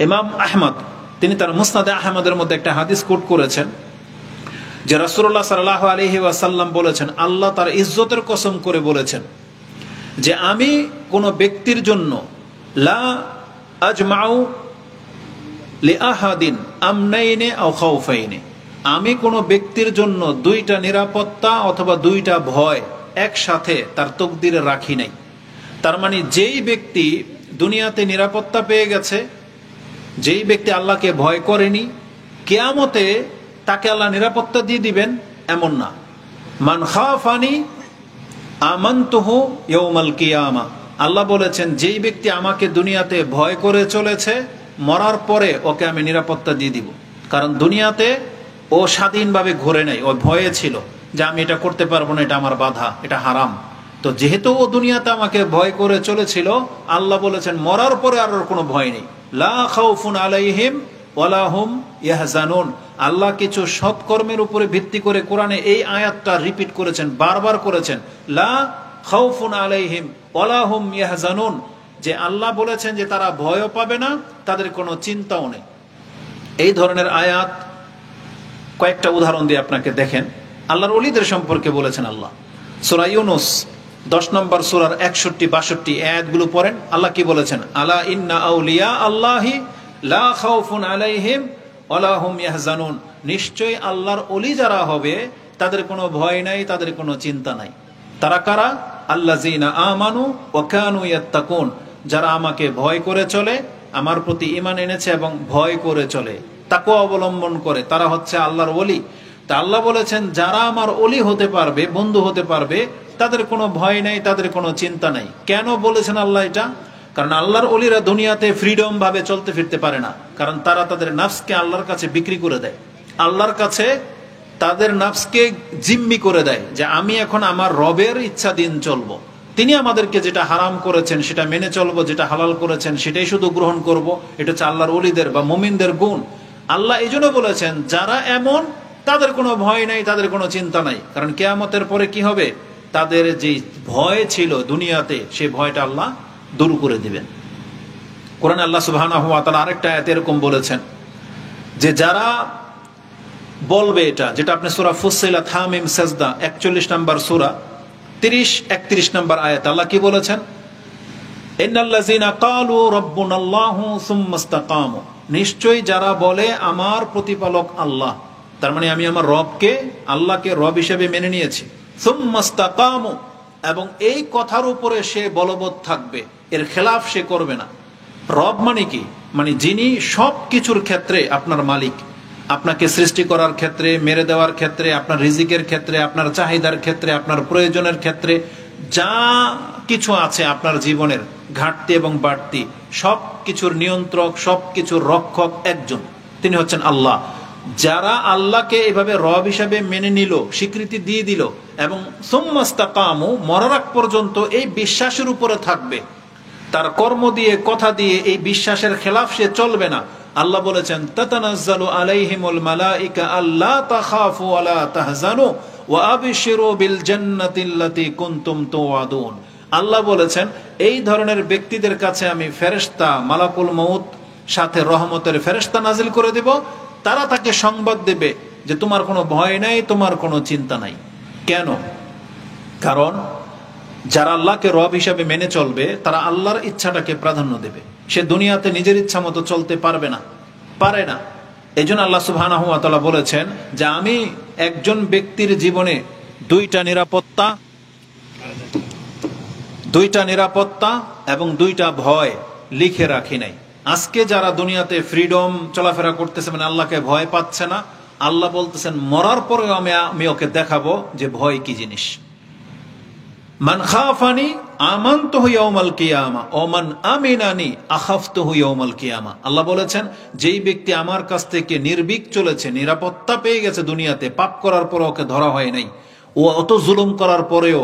ইমাম আহমদ তিনি তার মুসনাদে আহমদের মধ্যে একটা হাদিস কোট করেছেন যে রাসূলুল্লাহ সাল্লাল্লাহু আলাইহি ওয়াসাল্লাম বলেছেন, আল্লাহ তার ইজ্জতের কসম করে বলেছেন যে আমি কোন ব্যক্তির জন্য লা আজমাউ লিআহাদিন আমনাইনে আও খাউফাইনে, আমি কোন ব্যক্তির জন্য দুইটা নিরাপত্তা অথবা দুইটা ভয় একসাথে তার তকদিরে রাখি নাই। তার মানে যেই ব্যক্তি দুনিয়াতে নিরাপত্তা পেয়ে গেছে, যেই ব্যক্তি আল্লাহকে ভয় করেনি, কিয়ামতে তাকে আল্লাহ নিরাপত্তা দিয়ে দিবেন এমন না। মান খাফানি আমানতুহু ইয়াউমাল কিয়ামা, আল্লাহ বলেছেন যেই ব্যক্তি আমাকে দুনিয়াতে ভয় করে চলেছে, মরার পরে ওকে আমি নিরাপত্তা দিয়ে দিব। কারণ দুনিয়াতে ও স্বাধীনভাবে ঘুরে নাই, ও ভয়ে ছিল যে আমি এটা করতে পারবো না, এটা আমার বাধা, এটা হারাম। তো যেহেতু ও দুনিয়াতে আমাকে ভয় করে চলেছিল, আল্লাহ বলেছেন মরার পরে আর ওর কোনো ভয় নেই। লা খাউফুন আলাইহিম ওয়ালা হুম ইয়াহজানুন। আল্লাহ কিছু সৎকর্মের উপরে ভিত্তি করে কোরআনে এই আয়াতটা রিপিট করেছেন, বারবার করেছেন, লা খাউফুন আলাইহিম ওয়ালা হুম ইয়াহজানুন, যে আল্লাহ বলেছেন যে তারা ভয়ও পাবে না, তাদের কোনো চিন্তাও নেই। এই ধরনের আয়াত কয়েকটা উদাহরণ দিয়ে আপনাকে দেখেন। আল্লাহর ওলিদের সম্পর্কে বলেছেন আল্লাহ। সূরা ইউনূস 10 নম্বর সূরার 61-62 আয়াতগুলো পড়েন। আল্লাহ কি বলেছেন? আলা ইন্না আউলিয়া আল্লাহি লা খাউফুন আলাইহিম ওয়ালা হুম ইয়াহজানুন, নিশ্চয়ই আল্লাহর ওলি যারা হবে তাদের কোনো ভয় নাই, তাদের কোনো চিন্তা নাই। তারা কারা? আল্লাযিনা আমানু ওয়া কানু ইয়াত্তাকুন, যারা আমাকে ভয় করে চলে, আমার প্রতি ঈমান এনেছে এবং ভয় করে চলে, তাকওয়া অবলম্বন করে, তারা হচ্ছে আল্লাহর ওলি। তা আল্লাহ বলেছেন যারা আমার ওলি হতে পারবে, বন্ধু হতে পারবে, তাদের কোনো ভয় নাই, তাদের কোনো চিন্তা নাই। কেন বলেছেন আল্লাহ এটা? কারণ আল্লাহর ওলিরা দুনিয়াতে ফ্রিডম ভাবে চলতে ফিরতে পারে না, কারণ তারা তাদের নাফসকে আল্লাহর কাছে বিক্রি করে দেয়। আল্লাহর কাছে তাদের নাফসকে জিম্মি করে দেয় যে আমি এখন আমার রবের ইচ্ছাধীন চলবো, তিনি আমাদেরকে যেটা হারাম করেছেন সেটা মেনে চলবো, যেটা হালাল করেছেন সেটাই শুধু গ্রহণ করব। এটা হচ্ছে আল্লাহর ওলিদের বা মুমিনদের গুণ। আল্লাহ এই জন্য বলেছেন যারা এমন, তাদের কোনো ভয় নাই, তাদের কোনো চিন্তা নাই। কারণ কিয়ামতের পরে কি হবে? তাদের যে ভয় ছিল দুনিয়াতে, সেই ভয়টা আল্লাহ দূর করে দিবেন। কোরআনে আল্লাহ সুবহানাহু ওয়া তাআলা আরেকটা আয়াতে এরকম বলেছেন যে যারা বলবে এটা, যেটা আপনি সূরা ফুসসিলাত হামিম সাজদা 41 নম্বর সূরা 30-31 নম্বর আয়াত আল্লাহ কি বলেছেন? ইন্নাল্লাযিনা ক্বালু রাব্বুনাল্লাহু সুম্মা ইসতাকামু, নিশ্চয়ই যারা বলে আমার প্রতিপালক আল্লাহ, তার মানে আমি আমার রবকে, আল্লাহকে রব হিসেবে মেনে নিয়েছি। সুম্মা ইসতাকামু, এবং এই কথার উপরে সে বলবৎ থাকবে, এর খেলাফ সে করবে না। রব মানে কি? মানে যিনি সব কিছুর ক্ষেত্রে আপনার মালিক, আপনাকে সৃষ্টি করার ক্ষেত্রে, মেরে দেওয়ার ক্ষেত্রে, আপনার রিজিকের ক্ষেত্রে, আপনার চাহিদার ক্ষেত্রে, আপনার প্রয়োজনের ক্ষেত্রে, যা কিছু আছে আপনার জীবনের ঘাটতি এবং বাড়তি, সব কিছুর নিয়ন্ত্রক, সব কিছুর রক্ষক একজন, তিনি হচ্ছেন আল্লাহ। যারা আল্লাহকে এভাবে রব হিসাবে মেনে নিল, স্বীকৃতি দিয়ে দিল, এবং সুম্মা ইসতাকামু, মরার আগ পর্যন্ত এই বিশ্বাসের উপরে থাকবে, তার কর্ম দিয়ে, কথা দিয়ে এই বিশ্বাসের খেলাফ সে চলবে না। আল্লাহ বলেছেন তাতানাজ্জালু আলাইহিমুল মালাইকা আল্লা তাখাফু ওয়া লা তাহজানু ওয়া আবশিরু বিল জান্নাতিল্লাতী কুনতুম তুআদুন। আল্লাহ বলেছেন এই ধরনের ব্যক্তিদের কাছে আমি ফেরেশতা মালাকুল মউত সাথে রহমতের ফেরেশতা নাজিল করে দেব, তারা তাকে সংবাদ দেবে যে তোমার কোনো ভয় নাই, তোমার কোনো চিন্তা নাই। কেন? কারণ যারা আল্লাহকে রব হিসাবে মেনে চলবে, তারা আল্লাহর ইচ্ছাটাকে প্রাধান্য দেবে। সে দুনিয়াতে নিজের ইচ্ছা মতো চলতে পারবে না, পারে না। এই জন্য আল্লাহ সুবহানাহু ওয়া তাআলা বলেছেন যে আমি একজন ব্যক্তির জীবনে দুইটা নিরাপত্তা এবং দুইটা ভয় লিখে রাখি নাই। আজকে যারা দুনিয়াতে ফ্রিডম চলাফেরা করতেছে, মানে আল্লাহকে ভয় পাচ্ছে না, আল্লাহ বলতেছেন মরার পরে আমি ওকে দেখাবো যে ভয় কি জিনিস। মান খাফানি আমানতুহু ইয়াউমাল কিয়ামা ওয়া মান আমিনানি আখাফতুহু ইয়াউমাল কিয়ামা। আল্লাহ বলেছেন যেই ব্যক্তি আমার কাছ থেকে নির্ভীক চলেছে, নিরাপত্তা পেয়ে গেছে দুনিয়াতে, পাপ করার পর ওকে ধরা হয় নাই, ও অত জুলুম করার পরেও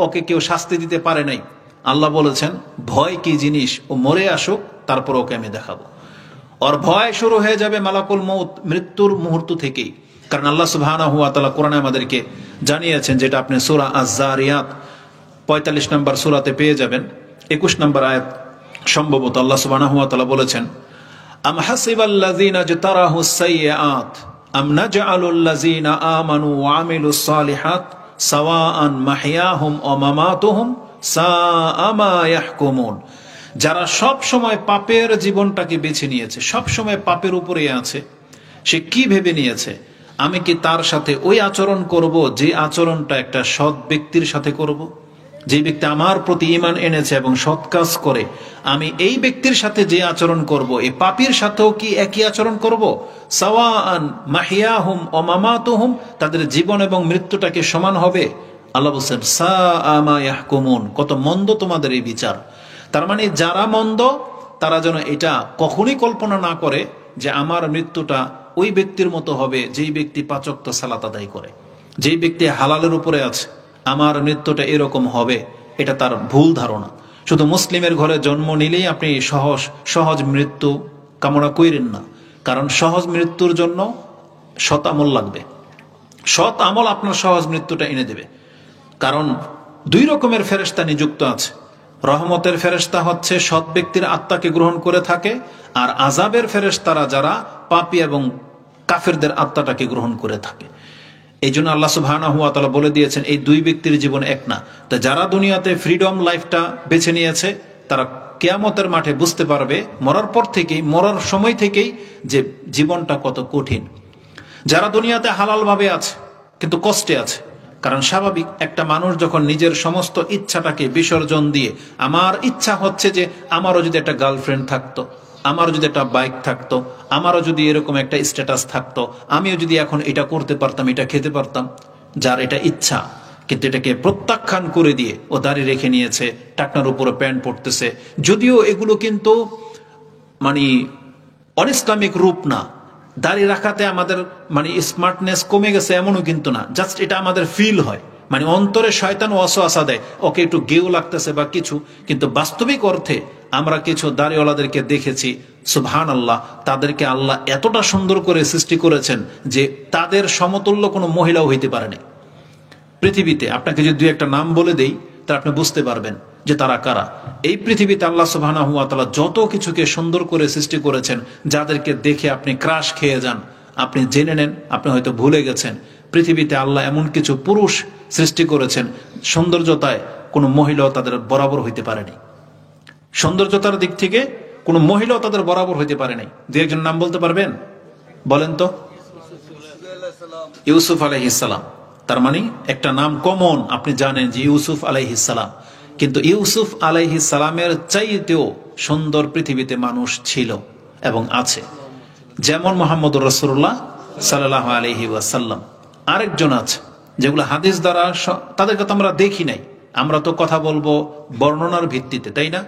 ওকে কেউ শাস্তি দিতে পারে নাই, আল্লাহ বলেছেন ভয় কি জিনিস, ও মরে আসুক, তারপর ওকে আমি দেখাবো। ওর ভয় শুরু হয়ে যাবে মালাকুল মউত, মৃত্যুর মুহূর্ত থেকেই। কারণ আল্লাহ সুবহানাহু ওয়া তাআলা কোরআনে আমাদেরকে জানিয়েছেন, যেটা আপনি সূরা আয-যারিয়াত 45 নম্বর সূরাতে পেয়ে যাবেন, 21 নম্বর আয়াত সম্ভবত। আল্লাহ সুবহানাহু ওয়া তাআলা বলেছেন আম হাসিবাল্লাযীনা ইজতারাহুস সাইয়্যাত আম নাজআলুল্লাযীনা আমানু ওয়া আমিলুস সালিহাত সাওয়াআন মাহইয়াহুম ওয়া মামাতুহুম সাআ মা ইয়াহকুমুন। যারা সব সময় পাপের জীবনটাকে বেছে নিয়েছে, সব সময় পাপের উপরে আছে, সে কি ভেবে নিয়েছে, আমি কি তার সাথে ওই আচরণ করব যে আচরণটা একটা সৎ ব্যক্তির সাথে করব? যে ব্যক্তি আমার প্রতি ঈমান এনেছে এবং সৎ কাজ করে, আমি এই ব্যক্তির সাথে যে আচরণ করব, এই পাপীর সাথেও কি একই আচরণ করব? সাওয়াআন মাহইয়াহুম ওয়া মামাতুহুম, তাদের জীবন এবং মৃত্যুটাকে সমান হবে? আল্লাহ বলেন সাআ মা ইয়াহকুমুন, কত মন্দ তোমাদের এই বিচার। তার মানে যারা মন্দ তারা যেন এটা কখনোই কল্পনা না করে যে আমার মৃত্যুটা ওই ব্যক্তির মতো হবে যেই ব্যক্তি 5 ওয়াক্ত সালাত আদায় করে, যেই ব্যক্তি হালালের উপরে আছে, আমার মৃত্যুটা এরকম হবে। এটা তার ভুল ধারণা। শুধু মুসলিমের ঘরে জন্ম নিলেই আপনি সহজ মৃত্যু কামনা করেন না, কারণ সহজ মৃত্যুর জন্য সৎ আমল লাগবে। সৎ আমল আপনার সহজ মৃত্যুটা এনে দেবে। কারণ 2 রকমের ফেরেশতা নিযুক্ত আছে। রহমতের ফেরেশতা হচ্ছে সৎ ব্যক্তির আত্মাকে গ্রহণ করে থাকে, আর আযাবের ফেরেশতারা যারা পাপী এবং কাফেরদের আত্মাটাকে গ্রহণ করে থাকে। এই জন্য আল্লাহ সুবহানাহু ওয়া তাআলা বলে দিয়েছেন এই 2 ব্যক্তির জীবন এক না। তো যারা দুনিয়াতে ফ্রিডম লাইফটা বেছে নিয়েছে তারা কিয়ামতের মাঠে বুঝতে পারবে মরার পর থেকেই, মরার সময় থেকেই যে জীবনটা কত কঠিন। যারা দুনিয়াতে হালাল ভাবে আছে কিন্তু কষ্টে আছে, কারণ স্বাভাবিক একটা মানুষ যখন নিজের সমস্ত ইচ্ছাটাকে বিসর্জন দিয়ে, আমার ইচ্ছা হচ্ছে যে আমারও যদি একটা গার্লফ্রেন্ড থাকতো, আমারও যদি একটা বাইক থাকতো, আমারও যদি এরকম একটা স্ট্যাটাস থাকতো, আমিও যদি এখন এটা করতে পারতাম, এটা খেতে পারতাম, যার এটা ইচ্ছা, কিন্তু এটাকে প্রত্যাখ্যান করে দিয়ে ও দাড়ি রেখে নিয়েছে, টাকনার উপরে প্যান্ট পরতেছে। যদিও এগুলো কিন্তু মানে অনইসলামিক রূপ না। দাড়ি রাখাতে আমাদের মানে স্মার্টনেস কমে গেছে এমনও কিন্তু না, জাস্ট এটা আমাদের ফিল হয়, মানে অন্তরে শয়তান ওয়াসওয়াসা দেয় ওকে একটু গেও লাগতেছে বা কিছু। কিন্তু বাস্তবিক অর্থে আমরা কিছু দাড়িওয়ালাদেরকে দেখেছি, সুবহানাল্লাহ, তাদেরকে আল্লাহ এতটা সুন্দর করে সৃষ্টি করেছেন যে তাদের সমতুল্য কোনো মহিলাও হইতে পারেনি পৃথিবীতে। আপনাকে যদি 2 একটা নাম বলে দেই তা আপনি বুঝতে পারবেন যে তারা কারা। এই পৃথিবীতে আল্লাহ সুবহানাহু ওয়া তাআলা যত কিছুকে সুন্দর করে সৃষ্টি করেছেন, যাদেরকে দেখে আপনি ক্রাশ খেয়ে যান, আপনি জেনে নেন, আপনি হয়তো ভুলে গেছেন, পৃথিবীতে আল্লাহ এমন কিছু পুরুষ সৃষ্টি করেছেন সৌন্দর্যতায় কোনো মহিলাও তাদের বরাবর হইতে পারেনি। সৌন্দর্যতার দিক থেকে কোনো মহিলাও তাদের বরাবর হইতে পারেনি। 2 একজন নাম বলতে পারবেন? বলেন তো। ইউসুফ আলাইহিস সালাম। তার মানে একটা নাম কমন, আপনি জানেন যে ইউসুফ আলাইহিস সালাম, কিন্তু ইউসুফ আলাইহিস সালামের চাইতেও সুন্দর পৃথিবীতে মানুষ ছিল এবং আছে, যেমন মুহাম্মদুর রাসূলুল্লাহ সাল্লাল্লাহু আলাইহি ওয়াসাল্লাম। আরেকজন আছে যেগুলো হাদিস দ্বারা, তাদেরকে তো আমরা দেখি নাই, আমরা তো কথা বলবো বর্ণনার ভিত্তিতে, তাই না?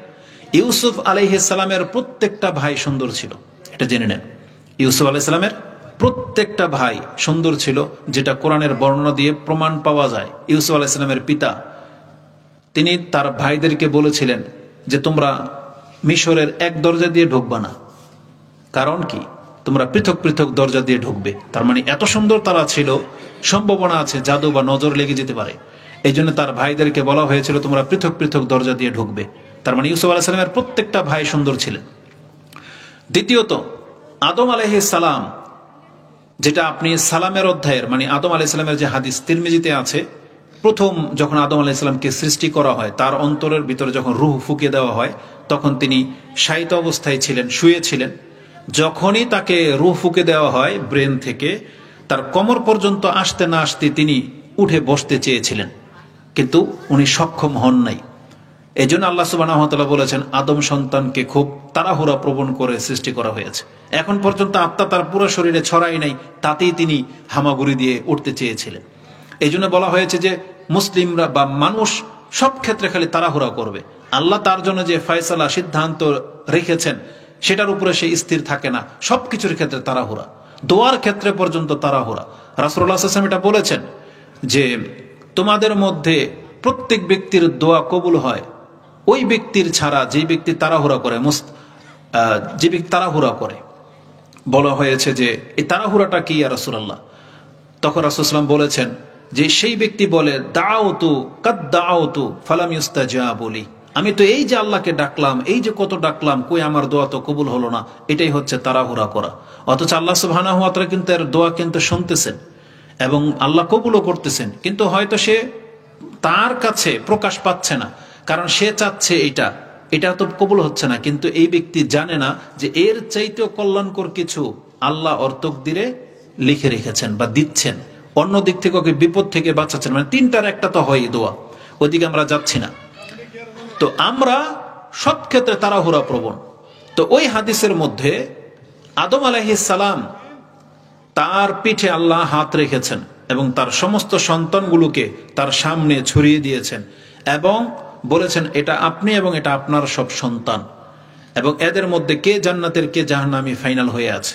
ইউসুফ আলাইহিস সালামের প্রত্যেকটা ভাই সুন্দর ছিল, এটা জেনে নেন। ইউসুফ আলাইহিস সালামের প্রত্যেকটা ভাই সুন্দর ছিল, যেটা কোরআনের বর্ণনা দিয়ে প্রমাণ পাওয়া যায়। ইউসুফ আলাইহিস সালামের পিতা, তিনি তার ভাইদেরকে বলেছিলেন যে তোমরা মিশরের এক দরজা দিয়ে ঢুকবা না, কারণ কি তোমরা পৃথক পৃথক দরজা দিয়ে ঢুকবে। তার মানে এত সুন্দর তারা ছিল, সম্ভাবনা আছে জাদু বা নজর লেগে যেতে পারে। এই জন্য তার ভাইদেরকে বলা হয়েছিল তোমরা পৃথক পৃথক দরজা দিয়ে ঢুকবে। তার মানে ইউসুফ আলাইহিস সালামের প্রত্যেকটা ভাই সুন্দর ছিলেন। দ্বিতীয়ত আদম আলাইহিস সালাম, যেটা আপনি সালামের অধ্যায়ের মানে আদম আলাইহিস সালামের যে হাদিস তিরমিজিতে আছে, প্রথম যখন আদম আলাইহিস সালামকে সৃষ্টি করা হয়, তার অন্তরের ভিতরে যখন রূহ ফুঁকে দেওয়া হয়, তখন তিনি শায়িত অবস্থায় ছিলেন, শুয়েছিলেন। যখনই তাকে রূহ ফুঁকে দেওয়া হয় ব্রেন থেকে, তার কোমর পর্যন্ত আসতে না আসতে তিনি উঠে বসতে চেয়েছিলেন, কিন্তু উনি সক্ষম হন নাই। এই জন্য আল্লাহ সুবহানাহু ওয়া তাআলা বলেছেন আদম সন্তানকে খুব তাড়াহুড়া প্রবণ করে সৃষ্টি করা হয়েছে। এখন পর্যন্ত আত্মা তার পুরো শরীরে ছড়াই নাই, তাতেই তিনি হামাগুড়ি দিয়ে উঠতে চেয়েছিলেন। এই জন্য বলা হয়েছে যে মুসলিমরা বা মানুষ সব ক্ষেত্রে খালি তাড়াহুড়া করবে। আল্লাহ তার জন্য যে ফয়সালা সিদ্ধান্ত রেখেছেন সেটার উপরে সে স্থির থাকে না, সবকিছুর ক্ষেত্রে তাড়াহুড়া, দোয়ার ক্ষেত্রে পর্যন্ত তাড়াহুড়া। রাসূলুল্লাহ সাল্লাল্লাহু আলাইহি ওয়াসাল্লাম এটা বলেছেন যে তোমাদের মধ্যে প্রত্যেক ব্যক্তির দোয়া কবুল হয় ওই ব্যক্তির ছাড়া যে ব্যক্তি তাড়াহুড়া করে, যে ব্যক্তি তাড়াহুড়া করে। বলা হয়েছে যে এই তাড়াহুড়াটা কি ইয়া রাসূলুল্লাহ? তখন রাসূল সাল্লাল্লাহু আলাইহি ওয়াসাল্লাম বলেছেন যে সেই ব্যক্তি বলে দাউতু কাদ দাউতু ফালাম ইউস্তাজাবু লি, আমি তো এই যে আল্লাহকে ডাকলাম, এই যে কত ডাকলাম, কই আমার দোয়া তো কবুল হলো না, এটাই হচ্ছে তাড়াহুড়া করা। অথচ আল্লাহ সুবহানাহু ওয়া তাআলা কিন্তু এর দোয়া কিন্তু শুনতেছেন এবং আল্লাহ কবুলও করতেছেন, কিন্তু হয়তো সে তার কাছে প্রকাশ পাচ্ছে না, কারণ সে চাচ্ছে এটা তো কবুল হচ্ছে না। কিন্তু এই ব্যক্তি জানে না যে এর চাইতেও কল্যাণকর কিছু আল্লাহ ওর তাকদীরে লিখে রেখেছেন বা দিচ্ছেন, অন্য দিক থেকে ওকে বিপদ থেকে বাঁচাচ্ছেন। মানে তিনটার একটা তো হয় দোয়া, ওইদিকে আমরা যাচ্ছি না। তো আমরা সব ক্ষেত্রে তাড়াহুড়া প্রবণ। তো ওই হাদিসের মধ্যে আদম আলাইহিস সালাম, তার পিঠে আল্লাহ হাত রেখেছেন এবং তার সমস্ত সন্তানগুলোকে তার সামনে ছড়িয়ে দিয়েছেন এবং বলেছেন এটা আপনি এবং এটা আপনার সব সন্তান, এবং এদের মধ্যে কে জান্নাতের কে জাহান্নামী ফাইনাল হয়ে আছে।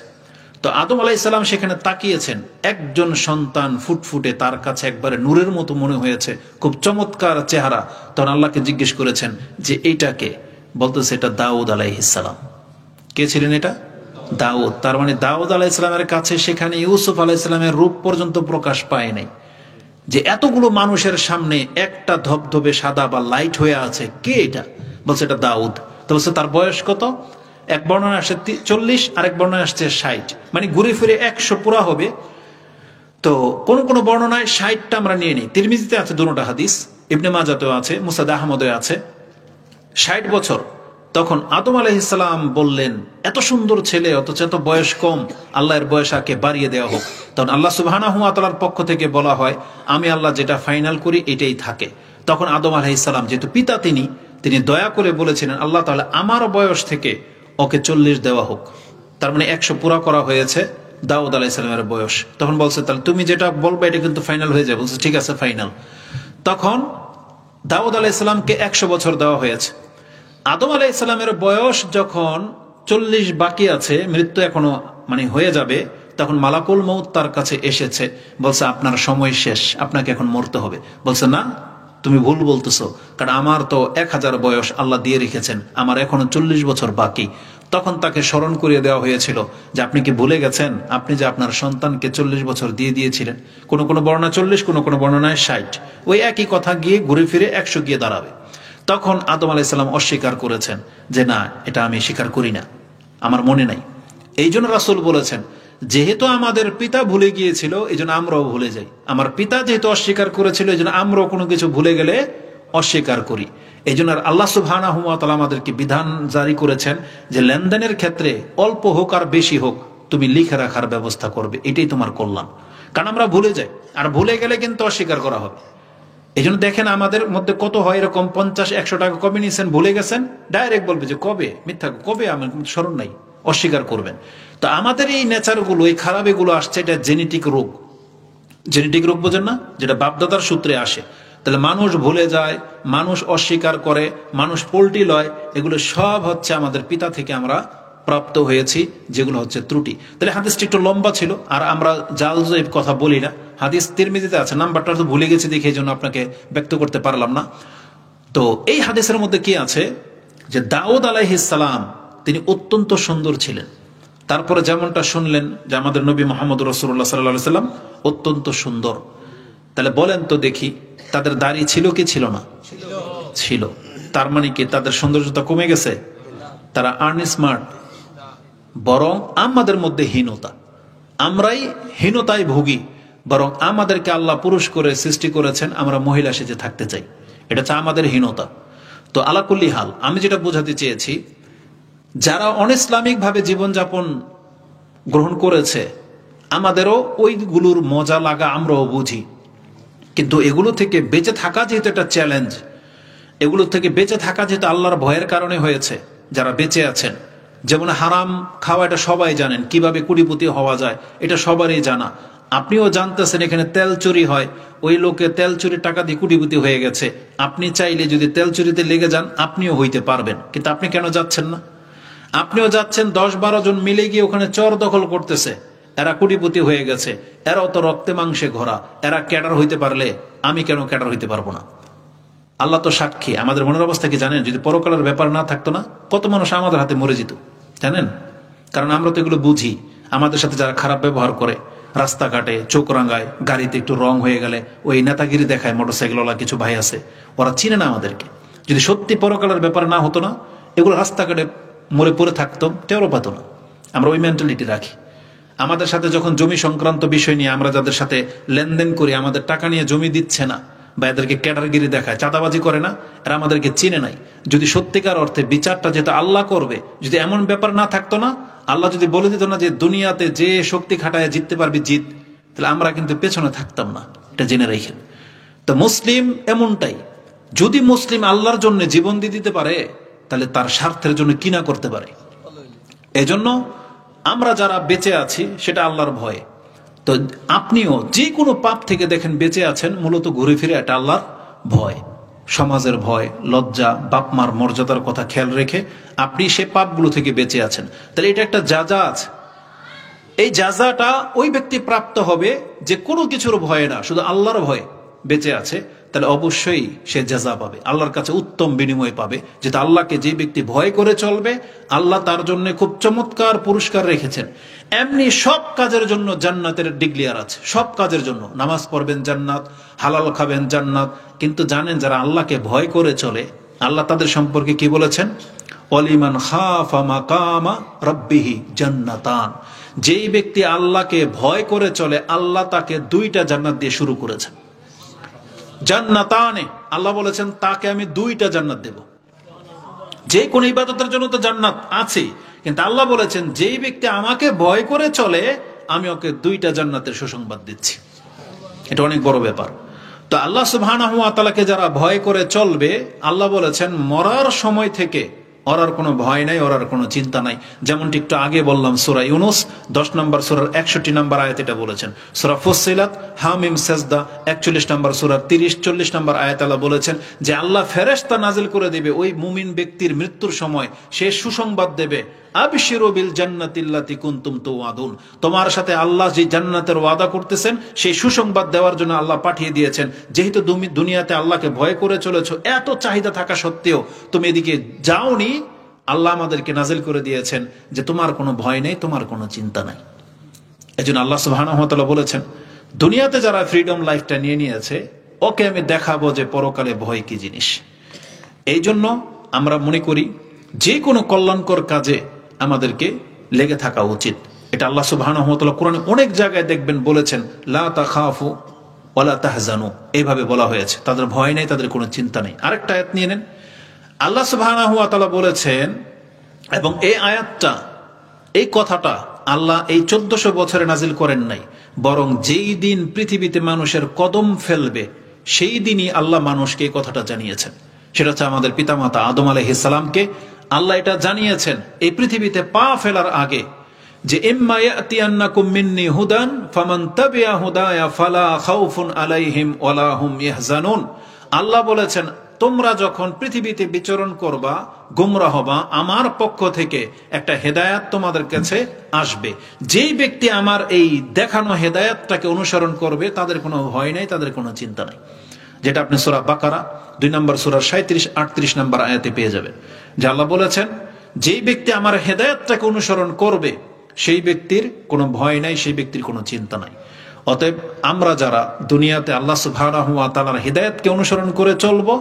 তো আদম আলাইহিস সালাম সেখানে তাকিয়েছেন, একজন সন্তান ফুটফুটে, তার কাছে একবারে নূরের মতো মনে হয়েছে, খুব চমৎকার চেহারা। তখন আল্লাহকে জিজ্ঞেস করেছেন যে এইটাকে, বলতেছে এটা দাউদ আলাইহিস সালাম। কে ছিলেন এটা? দাউদ। তার মানে দাউদ আলাইহিস সালামের কাছে সেখানে ইউসুফ আলাইহিস সালামের রূপ পর্যন্ত প্রকাশ পায় নাই, যে এতগুলো মানুষের সামনে একটা ধবধবে সাদা বা লাইট হয়ে আছে, কে এটা? বলছে এটা দাউদ। তো বলছে তার বয়স কত? এক বর্ণনা আসছে 40, আরেক বর্ণনা আসছে 60, মানে ঘুরে ফিরে 100 পুরা হবে। তো কোন কোন বর্ণনায় 60টা আমরা নিয়ে নিই। তিরমিজিতে আছে দুটোটা হাদিস, ইবনে মাজাতেও আছে, মুসনাদ আহমদে আছে। 60 বছর। তখন আদম আলাইহিস সালাম বললেন এত সুন্দর ছেলে অথচ এত বয়স কম, আল্লাহর বয়স আকে বাড়িয়ে দেওয়া হোক। তখন আল্লাহ সুবহানাহু ওয়া তাআলার পক্ষ থেকে বলা হয় আমি আল্লাহ যেটা ফাইনাল করি এটাই থাকে। তখন আদম আলাইহিস সালাম যেহেতু পিতা, তিনি দয়া করে বলেছিলেন আল্লাহ তাআলা আমার বয়স থেকে ওকে 40 দেওয়া হোক। তার মানে 100 পুরা করা হয়েছে দাউদ আলাইহিস সালামের বয়স। তখন বলছে তাহলে তুমি যেটা বলবে এটা কিন্তু ফাইনাল হয়ে যাবে। বলছে ঠিক আছে ফাইনাল। তখন দাউদ আলাইহিস সালামকে 100 বছর দেওয়া হয়েছে। আদম আলাইহিস সালামের বয়স যখন 40 বাকি আছে, মৃত্যু এখনো মানে হয়ে যাবে, তখন মালাকুল মউত তার কাছে এসেছে, বলছে আপনার সময় শেষ, আপনাকে এখন মরতে হবে। বলছে না, তুমি ভুল বলতেছো, কারণ আমার তো 1000 বয়স আল্লাহ দিয়ে রেখেছেন, আমার এখনো 40 বছর বাকি। তখন তাকে স্মরণ করিয়ে দেওয়া হয়েছিল যে আপনি কি ভুলে গেছেন আপনি যে আপনার সন্তানকে 40 বছর দিয়ে দিয়েছিলেন। কোন কোন বর্ণনা 40, কোন কোন বর্ণনায় 60, ওই একই কথা গিয়ে ঘুরে ফিরে 100 গিয়ে দাঁড়াবে। তখন আদম আলাইহিস সালাম অস্বীকার করেছেন যে না, এটা আমি স্বীকার করি না, আমার মনে নাই। এই জন্য রাসূল বলেছেন যেহেতু আমাদের পিতা ভুলে গিয়েছিল এই জন্য আমরাও ভুলে যাই, আমার পিতা যেহেতু অস্বীকার করেছিল এই জন্য আমরাও কোনো কিছু ভুলে গেলে অস্বীকার করি। এই জন্য আল্লাহ সুবহানাহু ওয়া তাআলা আমাদেরকে বিধান জারি করেছেন যে লেনদেনের ক্ষেত্রে অল্প হোক আর বেশি হোক তুমি লিখে রাখার ব্যবস্থা করবে, এটাই তোমার কল্যাণ। কারণ আমরা ভুলে যাই, আর ভুলে গেলে কিন্তু অস্বীকার করা হবে। এই জন্য দেখেন আমাদের মধ্যে কত হয় এরকম 50-100 টাকা কমে নিয়েছেন, ভুলে গেছেন, ডাইরেক্ট বলবে যে কবে, মিথ্যা, কবে, আমার স্মরণ নাই, অস্বীকার করবেন। তো আমাদের এই নেচারগুলো, এই খারাপ এগুলো আসছে, এটা জেনেটিক রোগ। জেনেটিক রোগ বোঝেন না, যেটা বাপদাদার সূত্রে আসে। তাহলে মানুষ ভুলে যায়, মানুষ অস্বীকার করে, মানুষ পোল্টি লয়, এগুলো সব হচ্ছে আমাদের পিতা থেকে আমরা প্রাপ্ত হয়েছি, যেগুলো হচ্ছে ত্রুটি। তাহলে হাদিসটি একটু লম্বা ছিল, আর আমরা জাল জয়ীব কথা বলি না। হাদিস তিরমিজিতে আছে, নাম্বারটা তো ভুলে গেছি দেখে এই জন্য আপনাকে ব্যক্ত করতে পারলাম না। তো এই হাদিসের মধ্যে কি আছে যে দাউদ আলাইহিস সালাম তিনি অত্যন্ত সুন্দর ছিলেন। তারপরে যেমনটা শুনলেন যে আমাদের নবী মুহাম্মদ রাসূলুল্লাহ সাল্লাল্লাহু আলাইহি ওয়াসাল্লাম অত্যন্ত সুন্দর। তাহলে বলেন তো দেখি, তাদের দাড়ি ছিল কি ছিল না? ছিল। তার মানে কি তাদের সৌন্দর্যতা কমে গেছে? তারা আনস্মার্ট। বরং আমাদের মধ্যে হীনতা, আমরাই হীনতায় ভুগি। বরং আমাদেরকে আল্লাহ পুরুষ করে সৃষ্টি করেছেন, আমরা মহিলা সেজে থাকতে চাই, এটা হচ্ছে আমাদের হীনতা। তো আলাকুল্লি হাল, আমি যেটা বোঝাতে চেয়েছি, যারা অনইসলামিক ভাবে জীবনযাপন গ্রহণ করেছে আমাদেরও ওইগুলোর মজা লাগা আমরাও বুঝি, কিন্তু এগুলো থেকে বেঁচে থাকা যেহেতু একটা চ্যালেঞ্জ, এগুলো থেকে বেঁচে থাকা যেহেতু আল্লাহর ভয়ের কারণে হয়েছে, যারা বেঁচে আছেন, যেমন হারাম খাওয়া এটা সবাই জানেন, কিভাবে কোটিপতি হওয়া যায় এটা সবারই জানা। আপনিও জানতেছেন এখানে তেল চুরি হয়, ওই লোকে তেল চুরির টাকা দিয়ে কোটিপতি হয়ে গেছে। আপনি চাইলে যদি তেল চুরিতে লেগে যান আপনিও হইতে পারবেন, কিন্তু আপনি কেন যাচ্ছেন না? আপনিও যাচ্ছেন, 10-12 জন মিলে গিয়ে ওখানে চর দখল করতেছে, এরা কোটিপতি হয়ে গেছে, এরাও তো রক্তে মাংসে ঘোরা, এরা ক্যাডার হইতে পারলে আমি কেন ক্যাডার হইতে পারবো না? আল্লাহ তো সাক্ষী। আমাদের মনের অবস্থা কি জানেন? যদি পরকালের ব্যাপার না থাকতো না, কত মানুষ আমাদের হাতে মরে যেত জানেন? কারণ আমরা তো এগুলো বুঝি। আমাদের সাথে যারা খারাপ ব্যবহার করে, রাস্তাঘাটে চোখ রাঙায়, গাড়িতে একটু রং হয়ে গেলে ওই নেতাগিরি দেখায়, মোটরসাইকেলওয়ালা কিছু ভাই আছে, ওরা চিনে না আমাদেরকে। যদি সত্যি পরকালের ব্যাপার না হতো না, এগুলো রাস্তাঘাটে মরে পড়ে থাকতাম, টেরও পাতো না। আমরা ওই মেন্টালিটি রাখি। আমাদের সাথে যখন জমি সংক্রান্ত বিষয় নিয়ে আমরা যাদের সাথে লেনদেন করি, আমাদের টাকা নিয়ে জমি দিচ্ছে না বা এদেরকে ক্যাডারগিরি দেখায়, চাঁদাবাজি করে না, এরা আমাদেরকে চিনে নাই। যদি সত্যিকার অর্থে বিচারটা যেটা আল্লাহ করবে, যদি এমন ব্যাপার না থাকতো না, আল্লাহ যদি বলে দিত না যে দুনিয়াতে যে শক্তি খাটায় জিততে পারবি জিত, তাহলে আমরা কিন্তু পেছনে থাকতাম না। এটা জেনে রেখেন। তো মুসলিম এমনটাই, যদি মুসলিম আল্লাহর জন্য জীবন দিয়ে দিতে পারে, তাহলে তার স্বার্থের জন্য কি না করতে পারে। এজন্য আমরা যারা বেঁচে আছি সেটা আল্লাহর ভয়ে। তো আপনিও যে কোনো পাপ থেকে দেখেন বেঁচে আছেন, মূলত ঘুরে ফিরে এটা আল্লাহর ভয়, সমাজের ভয়, লজ্জা, বাপ মার মর্যাদার কথা খেয়াল রেখে আপনি সে পাপগুলো থেকে বেঁচে আছেন। তাহলে এটা একটা যাজা আছে। এই যাজাটা ওই ব্যক্তি প্রাপ্ত হবে যে কোনো কিছুর ভয়ে না, শুধু আল্লাহর ভয়ে বেঁচে আছে। তাহলে অবশ্যই সে যাজা পাবে, আল্লাহর কাছে উত্তম বিনিময় পাবে। যেটা আল্লাহকে যে ব্যক্তি ভয় করে চলবে, আল্লাহ তার জন্য খুব চমৎকার পুরস্কার রেখেছেন। এমনি সব কাজের জন্য জান্নাতের ডিক্লেয়ার আছে, সব কাজের জন্য। নামাজ পড়বেন জান্নাত, হালাল খাবেন জান্নাত। কিন্তু জানেন যারা আল্লাহকে ভয় করে চলে, আল্লাহ তাদের সম্পর্কে কি বলেছেন? ওয়ালিমান খাফা মাকামা রাব্বিহি জান্নাতান। যেই ব্যক্তি আল্লাহকে ভয় করে চলে, আল্লাহ তাকে দুইটা জান্নাত দিয়ে শুরু করেছেন। জান্নাতানে, আল্লাহ বলেছেন তাকে আমি দুইটা জান্নাত দেব। যে কোন ইবাদতের জন্য তো জান্নাত আছে, কিন্তু আল্লাহ বলেছেন যেই ব্যক্তি আমাকে ভয় করে চলে, আমি ওকে দুইটা জান্নাতের সুসংবাদ দিচ্ছি। এটা অনেক বড় ব্যাপার। তো আল্লাহ সুবহানাহু ওয়া তাআলাকে যারা ভয় করে চলবে, আল্লাহ বলেছেন মরার সময় থেকে ওর আর কোনো ভয় নাই, ওর আর কোনো চিন্তা নাই। যেমনটি একটু আগে বললাম, সূরা ইউনূস 10 নম্বর সূরার 61 নম্বর আয়াত এটা বলেছেন। সূরা ফুসসিলাত হামিম সাজদা 41 নম্বর সূরার 30-40 নম্বর আয়াত আল্লাহ বলেছেন যে আল্লাহ ফেরেশতা নাজিল করে দিবে ওই মুমিন ব্যক্তির মৃত্যুর সময়। সে সুসংবাদ দেবে, আবশিরু বিল জান্নাতিল্লাতী কুনতুম তুআদুন। তোমার সাথে আল্লাহ যে জান্নাতের ওয়াদা করতেছেন, সেই সুসংবাদ দেওয়ার জন্য আল্লাহ পাঠিয়ে দিয়েছেন। যেহেতু তুমি দুনিয়াতে আল্লাহকে ভয় করে চলেছো, এত চাহিদা থাকা সত্ত্বেও তুমি এদিকে যাওনি, আল্লাহ আমাদেরকে নাজিল করে দিয়েছেন যে তোমার কোনো ভয় নেই, তোমার কোনো চিন্তা নাই। এজন্য আল্লাহ সুবহানাহু ওয়া তাআলা বলেছেন, দুনিয়াতে যারা ফ্রিডম লাইফটা নিয়ে নিয়েছে, ওকে আমি দেখাবো যে পরকালে ভয় কি জিনিস। এই জন্য আমরা মনে করি যে কোনো কল্যাণকর কাজে আমাদেরকে লেগে থাকা উচিত। এটা আল্লাহ সুবহানাহু ওয়া তাআলা কোরআনে অনেক জায়গায় দেখবেন বলেছেন, লা তাখাফু ওয়ালা তাহজানু, এইভাবে বলা হয়েছে। তাদের ভয় নেই, তাদের কোনো চিন্তা নেই। আরেকটা আয়াত নিয়ে নেন, আল্লাহ সুবহানাহু ওয়া তাআলা বলেছেন, এবং এই আয়াতটা, এই কথাটা আল্লাহ এই 1400 বছরে নাজিল করেন নাই, বরং যেই দিন পৃথিবীতে মানুষের কদম ফেলবে সেই দিনই আল্লাহ মানুষকে এই কথাটা জানিয়েছেন। সেটা হচ্ছে আমাদের পিতামাতা আদম আলাইহিস সালামকে আল্লাহ এটা জানিয়েছেন এই পৃথিবীতে পা ফেলার আগে, যে ইম্মা ইয়াতিয়ান্নাকুম মিন্নি হুদান ফামান তাবিআ হুদায়া ফালা খাউফুন আলাইহিম ওয়ালা হুম ইয়াহজানুন। আল্লাহ বলেছেন তোমরা যখন পৃথিবীতে বিচরণ করবা, গোমরা হবা, আমার পক্ষ থেকে একটা হেদায়াত তোমাদের কাছে আসবে। যেই ব্যক্তি আমার এই দেখানো হেদায়াতটাকে অনুসরণ করবে, তাদের কোনো ভয় নাই, তাদের কোনো চিন্তা নাই। যেটা আপনি সূরা বাকারা 2 নম্বর সূরার 37-38 নম্বর আয়াতে পেয়ে যাবেন, যে আল্লাহ বলেছেন যেই ব্যক্তি আমার হেদায়াতটাকে অনুসরণ করবে, সেই ব্যক্তির কোনো ভয় নাই, সেই ব্যক্তির কোনো চিন্তা নাই। অতএব আমরা যারা দুনিয়াতে আল্লাহ সুবহানাহু ওয়া তাআলার হিদায়াতকে অনুসরণ করে চলবো,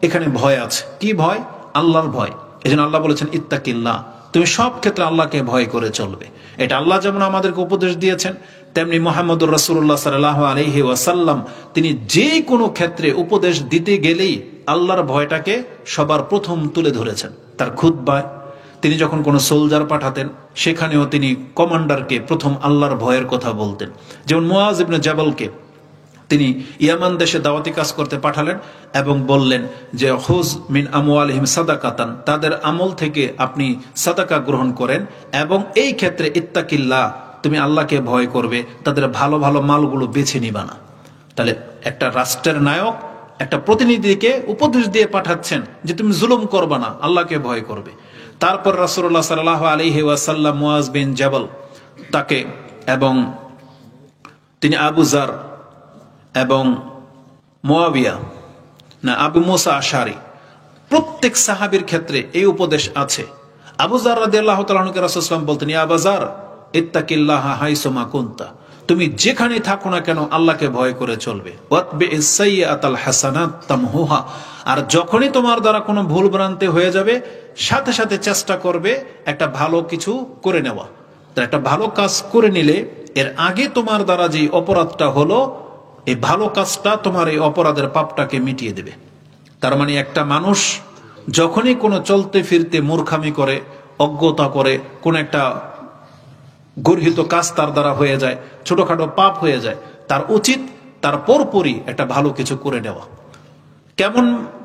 এখানে ভয় আছে। কি ভয়? আল্লাহর ভয়। এজন্য আল্লাহ বলেছেন ইত্তাকিল্লাহ, তুমি সব ক্ষেত্রে আল্লাহকে ভয় করে চলবে। এটা আল্লাহ যেমন আমাদেরকে উপদেশ দিয়েছেন, তেমনি মুহাম্মদুর রাসূলুল্লাহ সাল্লাল্লাহু আলাইহি ওয়াসাল্লাম তিনি যে কোনো ক্ষেত্রে উপদেশ দিতে গেলেই আল্লাহর ভয়টাকে সবার প্রথম তুলে ধরেছেন। তার খুতবায় তিনি যখন কোনো সোলজার পাঠাতেন, সেখানেও তিনি কমান্ডারকে প্রথম আল্লাহর ভয়ের কথা বলতেন। যেমন মুআজ ইবনে জাবালকে তিনি ইয়ামান দেশে দাওয়াতি কাজ করতে পাঠালেন এবং বললেন যে খুজ মিন আমওয়ালিহিম সাদাকাতান, তাদের আমল থেকে আপনি সাদাকা গ্রহণ করেন, এবং এই ক্ষেত্রে ইত্তাকিল্লাহ, তুমি আল্লাহকে ভয় করবে, তাদের ভালো ভালো মালগুলো বেছে নিবা না। তাহলে একটা রাষ্ট্রের নায়ক একটা প্রতিনিধিকে উপদেশ দিয়ে পাঠাচ্ছেন যে তুমি জুলুম করবা না, আল্লাহকে ভয় করবে। তারপর রাসূলুল্লাহ সাল্লাল্লাহু আলাইহি ওয়াসাল্লাম মুআজ বিন জাবাল তাকে, এবং তিনি আবু যার এবং মুআবিয়া না আবু মুসা আশআরী, প্রত্যেক সাহাবীর ক্ষেত্রে এই উপদেশ আছে। আবু যার রাদিয়াল্লাহু তাআলা আনহু রাসূল সাল্লাল্লাহু আলাইহি ওয়াসাল্লাম বলতেন, ইয়া আবু যার ইত্তাকিল্লাহা হাইসুমা কুনতা, তুমি যেখানে থাকো না কেন আল্লাহকে ভয় করে চলবে। ওয়াতবিইস সাইয়্যাতাল হাসানাত তামহুহা, আর যখনই তোমার দ্বারা কোনো ভুল ভ্রান্তি হয়ে যাবে সাথে সাথে চেষ্টা করবে একটা ভালো কিছু করে নেওয়া। একটা ভালো কাজ করে নিলে এর আগে তোমার দ্বারা যে অপরাধটা হলো, এই ভালো কাজটা তোমার এই অপরাধের পাপটাকে মিটিয়ে দেবে। তার মানে একটা মানুষ যখনই কোনো চলতে ফিরতে মূর্খামি করে, অজ্ঞতা করে, কোন একটা গর্হিত কাজ তার দ্বারা হয়ে যায়, ছোটখাটো পাপ হয়ে যায়, তার উচিত তার পরপরই একটা ভালো কিছু করে নেওয়া। কেমন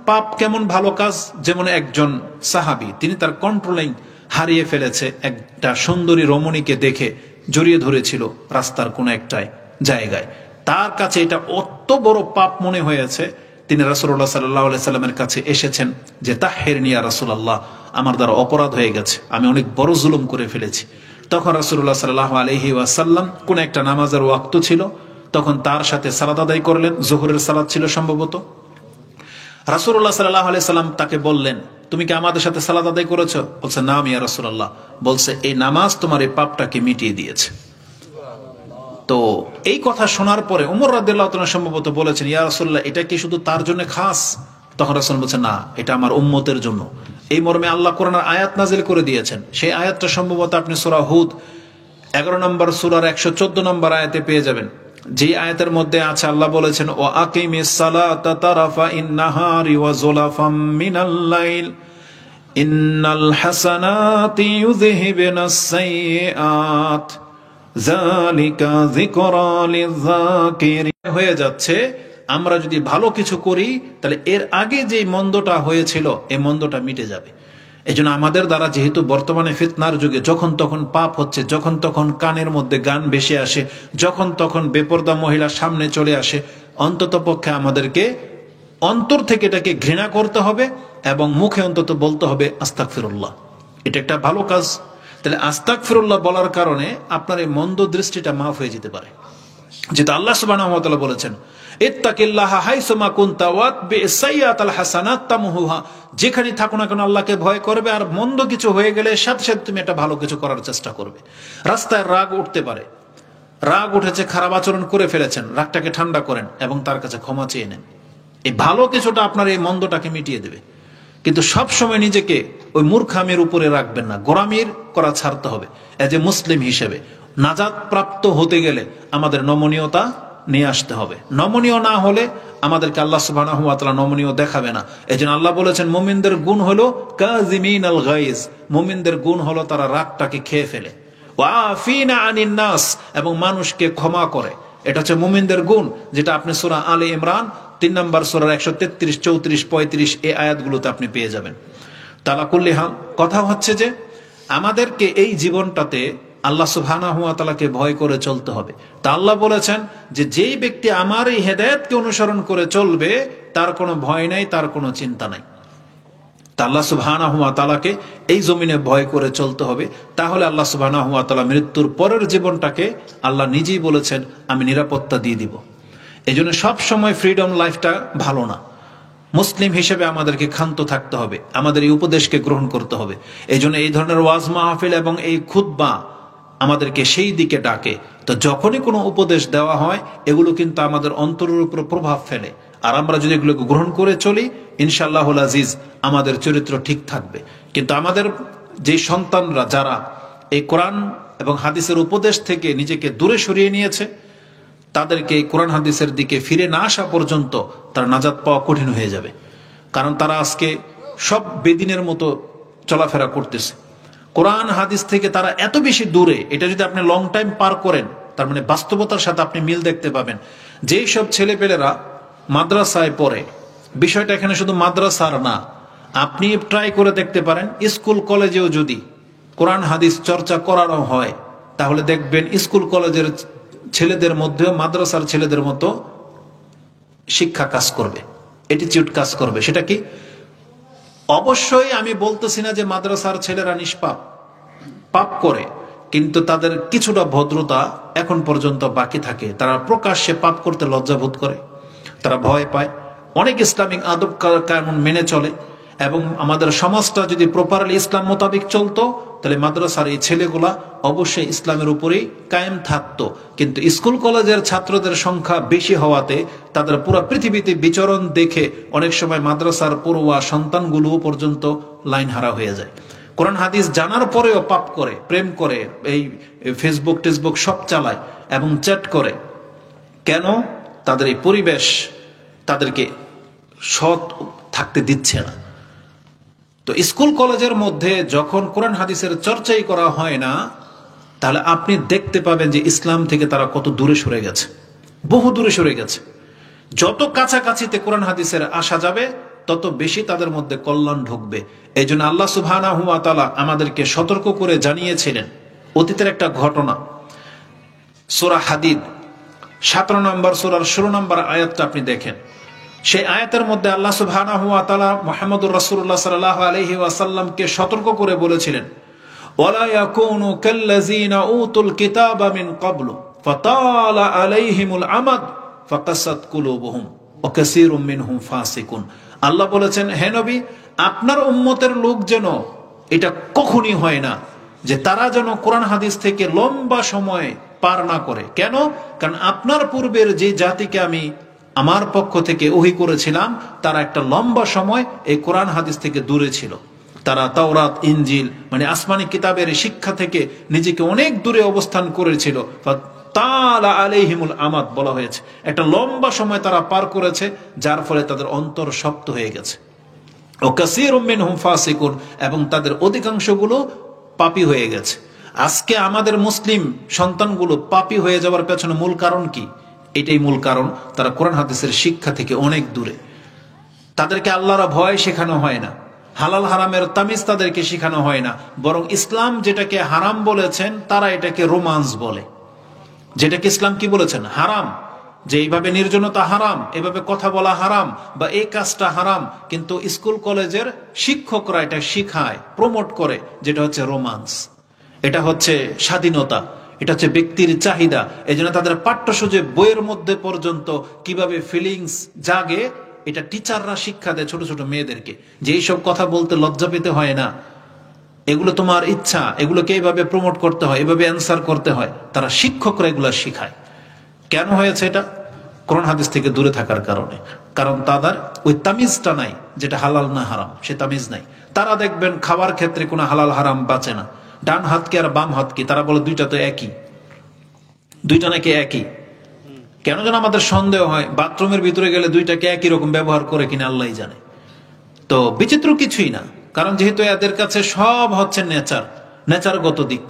পাপ কেমন ভালো কাজ? যেমন একজন সাহাবী, তিনি তার কন্ট্রোলিং হারিয়ে ফেলেছে, একটা সুন্দরী রমণীকে দেখে জড়িয়ে ধরেছিল রাস্তার কোন একটা জায়গায়। তার কাছে এটা অত বড় পাপ মনে হয়েছে, তিনি রাসূলুল্লাহ সাল্লাল্লাহু আলাইহি সাল্লামের কাছে এসেছেন যে তাহহিরনি ইয়া রাসূলুল্লাহ, আমার দ্বারা অপরাধ হয়ে গেছে, আমি অনেক বড় জুলুম করে ফেলেছি। তখন রাসূলুল্লাহ সাল্লাল্লাহু আলাইহি ওয়াসাল্লাম কোন একটা নামাজের ওয়াক্ত ছিল, তখন তার সাথে সালাত আদায় করলেন, যোহরের সালাত ছিল সম্ভবত। রাসূলুল্লাহ সাল্লাল্লাহু আলাইহি সাল্লাম তাকে বললেন, তুমি কি আমাদের সাথে সালাত আদায় করেছো? বলছে না ইয়া রাসূলুল্লাহ। বলছে এই নামাজ তোমার এই পাপটাকে মিটিয়ে দিয়েছে। তো এই কথা শোনার পরে ওমর রাদিয়াল্লাহু তাআলা সম্ভবত বলেছেন, ইয়া রাসূলুল্লাহ, এটা কি শুধু তার জন্য খাস? তখন রাসূল বলছেন, না, এটা আমার উম্মতের জন্য। এই মর্মে আল্লাহ কোরআনের আয়াত নাজিল করে দিয়েছেন। সেই আয়াতটা সম্ভবত আপনি সূরা হুদ 11 নম্বর সূরার 114 নম্বর আয়াতে পেয়ে যাবেন। যে আয়াতের মধ্যে আছে, আল্লাহ বলেছেন, ওয়া আকিমিস সালাতা তারাফা ইন-নাহারি ওয়া যুলাফাম মিনাল লাইল ইন্নাল হাসানাতি ইউযহিবুনাস সাইয়্যাত যালিকা যিকরা লিয-যাকিরিন। হয়ে যাচ্ছে, আমরা যদি ভালো কিছু করি তাহলে এর আগে যে মন্দটা হয়েছিল এই মন্দটা মিটে যাবে। এজন্য আমাদের দ্বারা, যেহেতু বর্তমানে ফিতনার যুগে যখন তখন পাপ হচ্ছে, যখন তখন কানের মধ্যে গান ভেসে আসে, যখন তখন বেপরদা মহিলা সামনে চলে আসে, অন্তত পক্ষে আমাদেরকে অন্তর থেকে এটাকে ঘৃণা করতে হবে এবং মুখে অন্তত বলতে হবে আস্তাগফিরুল্লাহ। এটা একটা ভালো কাজ। তাহলে আস্তাগফিরুল্লাহ বলার কারণে আপনার এই মন্দ দৃষ্টিটা মাফ হয়ে যেতে পারে। যেটা আল্লাহ সুবহানাহু ওয়া তাআলা বলেছেন, ইত্তাকিল্লাহা হাইসুমা কুনতা ওয়াতবিইস সাইয়্যাতাল হাসানাত তামহুহা, যেখানে থাকো না কেন আল্লাহকে ভয় করবে, আর মন্দ কিছু হয়ে গেলে সাথে সাথে তুমি একটা ভালো কিছু করার চেষ্টা করবে। রাস্তায় রাগ উঠতে পারে, রাগ উঠেছে, খারাপ আচরণ করে ফেলেছেন, রাগটাকে ঠান্ডা করেন এবং তার কাছে ক্ষমা চেয়ে নেন। এই ভালো কিছুটা আপনার এই মন্দটাকে মিটিয়ে দেবে। কিন্তু সব সময় নিজেকে ওই মূর্খামির উপরে রাখবেন না, গোরামির করা ছাড়তে হবে। এজ এ মুসলিম হিসেবে নাজাত প্রাপ্ত হতে গেলে আমাদের নমনীয়তা নিয়ে আসতে হবে। নমনীয় না হলে আমাদেরকে আল্লাহ সুবহানাহু ওয়া তাআলা নমনীয় দেখাবে না। এজন্য আল্লাহ বলেছেন, মুমিনদের গুণ হলো কাযিমিনাল গায়জ, মুমিনদের গুণ হলো তারা রাগটাকে খেয়ে ফেলে, ওয়া আফিনা আনিন নাস, এবং মানুষকে ক্ষমা করে। এটা হচ্ছে মুমিনদের গুণ, যেটা আপনি সূরা আলে ইমরান 3 নম্বর সূরার 133, 34, 35 এই আয়াতগুলোতে আপনি পেয়ে যাবেন। তাআলা কুল্লি হাল, কথা হচ্ছে যে আমাদেরকে এই জীবনটাতে আল্লাহ সুবহানাহু ওয়া তাআলাকে ভয় করে চলতে হবে। তা আল্লাহ বলেছেন যে যেই ব্যক্তি আমার এই হেদায়েতকে অনুসরণ করে চলবে তার কোনো ভয় নাই, তার কোনো চিন্তা নাই। তা আল্লাহ সুবহানাহু ওয়া তাআলাকে এই জমিনে ভয় করে চলতে হবে। তাহলে আল্লাহ সুবহানাহু ওয়া তাআলা মৃত্যুর পরের জীবনটাকে আল্লাহ নিজেই বলেছেন আমি নিরাপত্তা দিয়ে দিব। এই জন্য সবসময় ফ্রিডম লাইফটা ভালো না। মুসলিম হিসেবে আমাদেরকে ক্ষান্ত থাকতে হবে, আমাদের এই উপদেশকে গ্রহণ করতে হবে। এই জন্য এই ধরনের ওয়াজ মাহফিল এবং এই খুতবা আমাদেরকে সেই দিকে ডাকে। তো যখনই কোনো উপদেশ দেওয়া হয় এগুলো কিন্তু আমাদের অন্তরের উপর প্রভাব ফেলে, আর আমরা যদি এগুলোকে গ্রহণ করে চলি ইনশাআল্লাহুল আজিজ আমাদের চরিত্র ঠিক থাকবে। কিন্তু আমাদের যে সন্তানরা যারা এই কোরআন এবং হাদিসের উপদেশ থেকে নিজেকে দূরে সরিয়ে নিয়েছে, তাদেরকে এই কোরআন হাদিসের দিকে ফিরে না আসা পর্যন্ত তার নাজাত পাওয়া কঠিন হয়ে যাবে। কারণ তারা আজকে সব বেদিনের মতো চলাফেরা করতেছে, কোরআন হাদিস থেকে তারা এত বেশি দূরে। এটা যদি আপনি লং টাইম পার করেন, তার মানে বাস্তবতার সাথে আপনি মিল দেখতে পাবেন। যেই সব ছেলেপেলেরা মাদ্রাসায় পড়ে, বিষয়টা এখানে শুধু মাদ্রাসার না, আপনি ট্রাই করে দেখতে পারেন স্কুল কলেজেও যদি কোরআন হাদিস চর্চা করানো হয় তাহলে দেখবেন স্কুল কলেজের ছেলেদের মধ্যেও মাদ্রাসার ছেলেদের মতো শিক্ষা কাজ করবে, অ্যাটিটিউড কাজ করবে। সেটা কি? অবশ্যই আমি বলতেছি না যে মাদ্রাসার ছেলেরা নিষ্পাপ, পাপ করে, কিন্তু তাদের কিছুটা ভদ্রতা এখন পর্যন্ত বাকি থাকে। তারা প্রকাশ্যে পাপ করতে লজ্জাবোধ করে, তারা ভয় পায়, অনেক ইসলামিক আদব কানুন মেনে চলে। এবং আমাদের সমাজটা যদি প্রপারলি ইসলাম মোতাবেক চলতো তাহলে মাদ্রাসার এই ছেলেগুলা অবশ্যই ইসলামের উপরেই কায়েম থাকতো। কিন্তু স্কুল কলেজের ছাত্রদের সংখ্যা বেশি হওয়াতে তাদের পুরো পৃথিবীতে বিচরণ দেখে অনেক সময় মাদ্রাসার পড়ুয়া সন্তানগুলো পর্যন্ত লাইন হারা হয়ে যায়। কোরআন হাদিস জানার পরেও পাপ করে, প্রেম করে, এই ফেসবুক টেসবুক সব চালায় এবং চ্যাট করে। কেন? তাদের এই পরিবেশ তাদেরকে সৎ থাকতে দিচ্ছে না। তো স্কুল কলেজের মধ্যে যখন কোরআন হাদিসের চর্চাই করা হয় না, তাহলে আপনি দেখতে পাবেন যে ইসলাম থেকে তারা কত দূরে সরে গেছে, বহু দূরে সরে গেছে। যত কাছাকাছিতে কোরআন হাদিসের আসা যাবে তত বেশি তাদের মধ্যে কল্যাণ ঢুকবে। এই জন্য আল্লাহ সুবহানাহু ওয়া তাআলা আমাদেরকে সতর্ক করে জানিয়েছিলেন অতীতের একটা ঘটনা। সূরা হাদিদ 17 নম্বর সূরার 16 নম্বর আয়াতটা আপনি দেখেন। সেই আয়াতের মধ্যে আল্লাহ সুবহানাহু ওয়া তাআলা মুহাম্মদুর রাসূলুল্লাহ সাল্লাল্লাহু আলাইহি ওয়াসাল্লামকে সতর্ক করে বলেছিলেন, ওয়ালা ইয়াকুনু কাল্লাযিনা উতুল কিতাবা মিন ক্বাবলু ফাতালা আলাইহিমুল আমাদ ফাকাসাত কুলুবুহুম ওয়া কাসীরুম মিনহুম ফাসিকুন। আল্লাহ বলেছেন, হে নবী, আপনার উম্মতের লোক যেন এটা কখনই হয় না যে তারা যেন কোরআন হাদিস থেকে লম্বা সময় পার না করে। কেন? কারণ আপনার পূর্বের যে জাতিকে আমি আমার পক্ষ থেকে ওহী করেছিলাম তারা একটা লম্বা সময় এই কোরআন হাদিস থেকে দূরে ছিল। তারা তাওরাত, ইনজিল মানে আসমানি কিতাবের শিক্ষা থেকে নিজেকে অনেক দূরে অবস্থান করেছিল। তাআলা আলাইহিমুল আমাদ বলা হয়েছে, একটা লম্বা সময় তারা পার করেছে, যার ফলে তাদের অন্তর শক্ত হয়ে গেছে। ও কাসীরুম মিনহুম ফাসিকুন, এবং তাদের অধিকাংশগুলো পাপী হয়ে গেছে। আজকে আমাদের মুসলিম সন্তানগুলো পাপী হয়ে যাওয়ার পেছনে মূল কারণ কি? এটাই মূল কারণ, তারা কোরআন হাদিসের শিক্ষা থেকে অনেক দূরে। তাদেরকে আল্লাহর ভয় শেখানো হয় না, হালাল হারামের তামিজ তাদেরকে শেখানো হয় না, বরং ইসলাম যেটাকে হারাম বলেছেন তারা এটাকে রোমান্স বলে। যেটাকে ইসলাম কি বলেছেন? হারাম, যে এইভাবে নির্জনতা হারাম, এভাবে কথা বলা হারাম, বা এই কাজটা হারাম, কিন্তু স্কুল কলেজের শিক্ষকরা এটা শিখায়, প্রমোট করে, যেটা হচ্ছে রোমান্স, এটা হচ্ছে স্বাধীনতা, এটা হচ্ছে ব্যক্তির চাহিদা। এই জন্য তাদের পাঠ্যসূচি বইয়ের মধ্যে পর্যন্ত কিভাবে ফিলিংস জাগে এটা টিচাররা শিক্ষা দেয় ছোট ছোট মেয়েদেরকে, যে এইসব কথা বলতে লজ্জা পেতে হয় না, এগুলো তোমার ইচ্ছা, এগুলোকে এইভাবে প্রমোট করতে হয়, এভাবে অ্যান্সার করতে হয়। তারা শিক্ষকরা এগুলো শিখায়। কেন হয়েছে এটা? কোরআন হাদিস থেকে দূরে থাকার কারণে। কারণ তাদের ওই তামিজটা নাই, যেটা হালাল না হারাম সে তামিজ নাই। তারা দেখবেন খাবার ক্ষেত্রে কোনো হালাল হারাম বাঁচে না। ডান হাত কি আর বাম হাত কি, তারা বলে দুইটা তো একই, দুইটা নাকি একই। কেন যেন আমাদের সন্দেহ হয়, বাথরুমের ভিতরে গেলে দুইটাকে একই রকম ব্যবহার করে কিনা আল্লাহই জানে। তো বিচিত্র কিছুই না, কারণ যেহেতু এদের কাছে সব হচ্ছে নেচারগত দিক,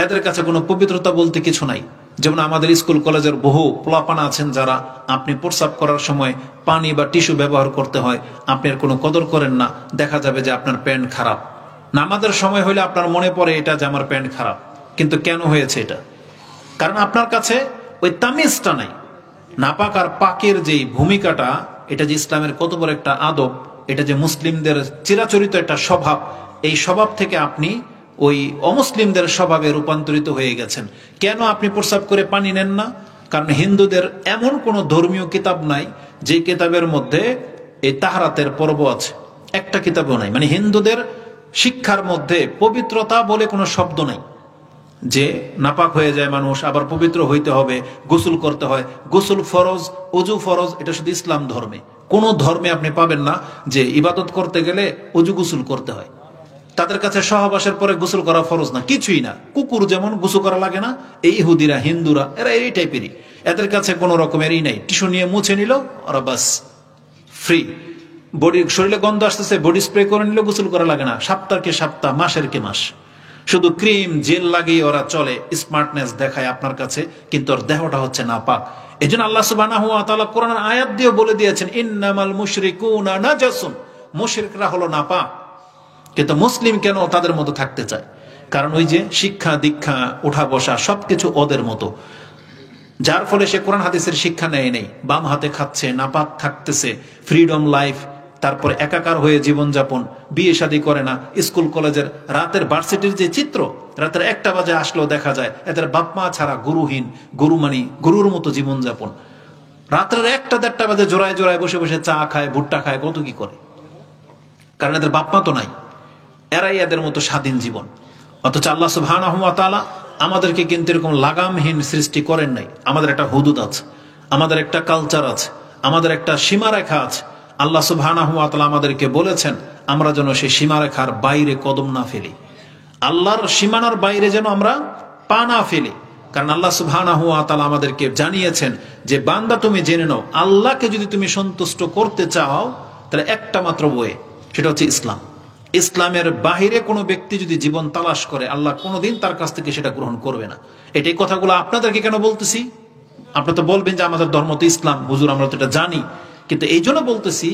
এদের কাছে কোনো পবিত্রতা বলতে কিছু নাই। যেমন আমাদের স্কুল কলেজের বহু পোলাপানা আছেন যারা, আপনি প্রস্রাব করার সময় পানি বা টিস্যু ব্যবহার করতে হয়, আপনি এর কোনো কদর করেন না। দেখা যাবে যে আপনার প্যান্ট খারাপ, নামাজের সময় হইলে আপনার মনে পড়ে এটা যে আমার প্যান্ট খারাপ। কিন্তু কেন হয়েছে এটা? কারণ আপনার কাছে ওই তামিজটা নাই। নাপাক আর পাকের যে ভূমিকাটা, এটা যে ইসলামের কত বড় একটা আদব, এটা যে মুসলিমদের চিরাচরিত একটা স্বভাব, এই স্বভাব থেকে আপনি ওই অমুসলিমদের স্বভাবে রূপান্তরিত হয়ে গেছেন। কেন আপনি প্রস্রাব করে পানি নেন না? কারণ হিন্দুদের এমন কোন ধর্মীয় কিতাব নাই যে কিতাবের মধ্যে এই তাহারাতের পর্ব আছে, একটা কিতাবও নাই। মানে হিন্দুদের শিক্ষার মধ্যে পবিত্রতা বলে কোনো শব্দ নাই, যে নাপাক হয়ে যায় মানুষ আবার পবিত্র হইতে হবে, গোসল করতে হয়, গোসল ফরজ, অজু ফরজ। এটা শুধু ইসলাম ধর্মে, কোন ধর্মে আপনি পাবেন না যে ইবাদত করতে গেলে অজু গোসল করতে হয়। তাদের কাছে সহবাসের পরে গোসল করা ফরজ না, কিছুই না। কুকুর যেমন গোসল করা লাগে না, এই ইহুদিরা, হিন্দুরা, এরা এই টাইপেরই। এদের কাছে কোন রকমেরই নাই, টিস্যু নিয়ে মুছে নিল, ওরা বাস ফ্রি। বডি, শরীরে গন্ধ আসতেছে, বডি স্প্রে করে নিল, গোসল করা লাগে না। সপ্তাহকে সপ্তাহ, মাসের কে মাস, শুধু ক্রিম জেল লাগিয়ে ওরা চলে, স্মার্টনেস দেখায় আপনার কাছে, কিন্তু ওর দেহটা হচ্ছে নাপাক। এই জন্য আল্লাহ সুবহানাহু ওয়া তাআলা কোরআনের আয়াত দিয়ে বলে দিয়েছেন, ইন্নামাল মুশরিকুনা নাজাসুন, মুশরিকরা হলো নাপাক। কিন্তু মুসলিম কেন তাদের মতো থাকতে চায়? কারণ ওই যে শিক্ষা দীক্ষা, ওঠা বসা সবকিছু ওদের মতো, যার ফলে সে কোরআন হাদিসের শিক্ষা নেয় নেই, বাম হাতে খাচ্ছে, নাপাক থাকতেছে, ফ্রিডম লাইফ, তারপরে একাকার হয়ে জীবনযাপন, বিয়ে শাদী করে না। স্কুল কলেজের রাতের ভার্সিটির যে চিত্র, রাতের 1টা বাজে আসলেও দেখা যায় এদের বাপ মা ছাড়া গুরুহীন, গরুর মতো জীবনযাপন। রাতের 1টা-1.5টা বাজে জোড়ায় জোড়ায় বসে বসে চা খায়, ভুট্টা খায়, কত কি করে, কারণ এদের বাপ মা তো নাই। এরাই এদের মতো স্বাধীন জীবন। অথচ আল্লাহ সুবহানাহু ওয়া তাআলা আমাদেরকে কিন্তু এরকম লাগামহীন সৃষ্টি করেন নাই। আমাদের একটা হুদুদ আছে, আমাদের একটা কালচার আছে, আমাদের একটা সীমারেখা আছে। আল্লাহ সুবহানাহু ওয়া তাআলা আমাদেরকে বলেছেন আমরা যেন সেই সীমারেখার বাইরে কদম না ফেলি, আল্লাহর সীমানার বাইরে যেন আমরা পা না ফেলি। কারণ আল্লাহ সুবহানাহু ওয়া তাআলা আমাদেরকে জানিয়েছেন যে বান্দা তুমি জেনে নাও, আল্লাহকে যদি তুমি সন্তুষ্ট করতে চাও তাহলে একটা মাত্র ওয়ে, সেটা হচ্ছে ইসলাম। ইসলামের বাহিরে কোনো ব্যক্তি যদি জীবন তালাশ করে, আল্লাহ কোনোদিন তার কাছ থেকে সেটা গ্রহণ করবে না। এটাই কথাগুলো আপনাদেরকে কেন বলতেছি, আপনারা তো বলবেন যে আমাদের ধর্ম তো ইসলাম, হুজুর আমরা তো এটা জানি, কিন্তু এই জন্য বলতেছি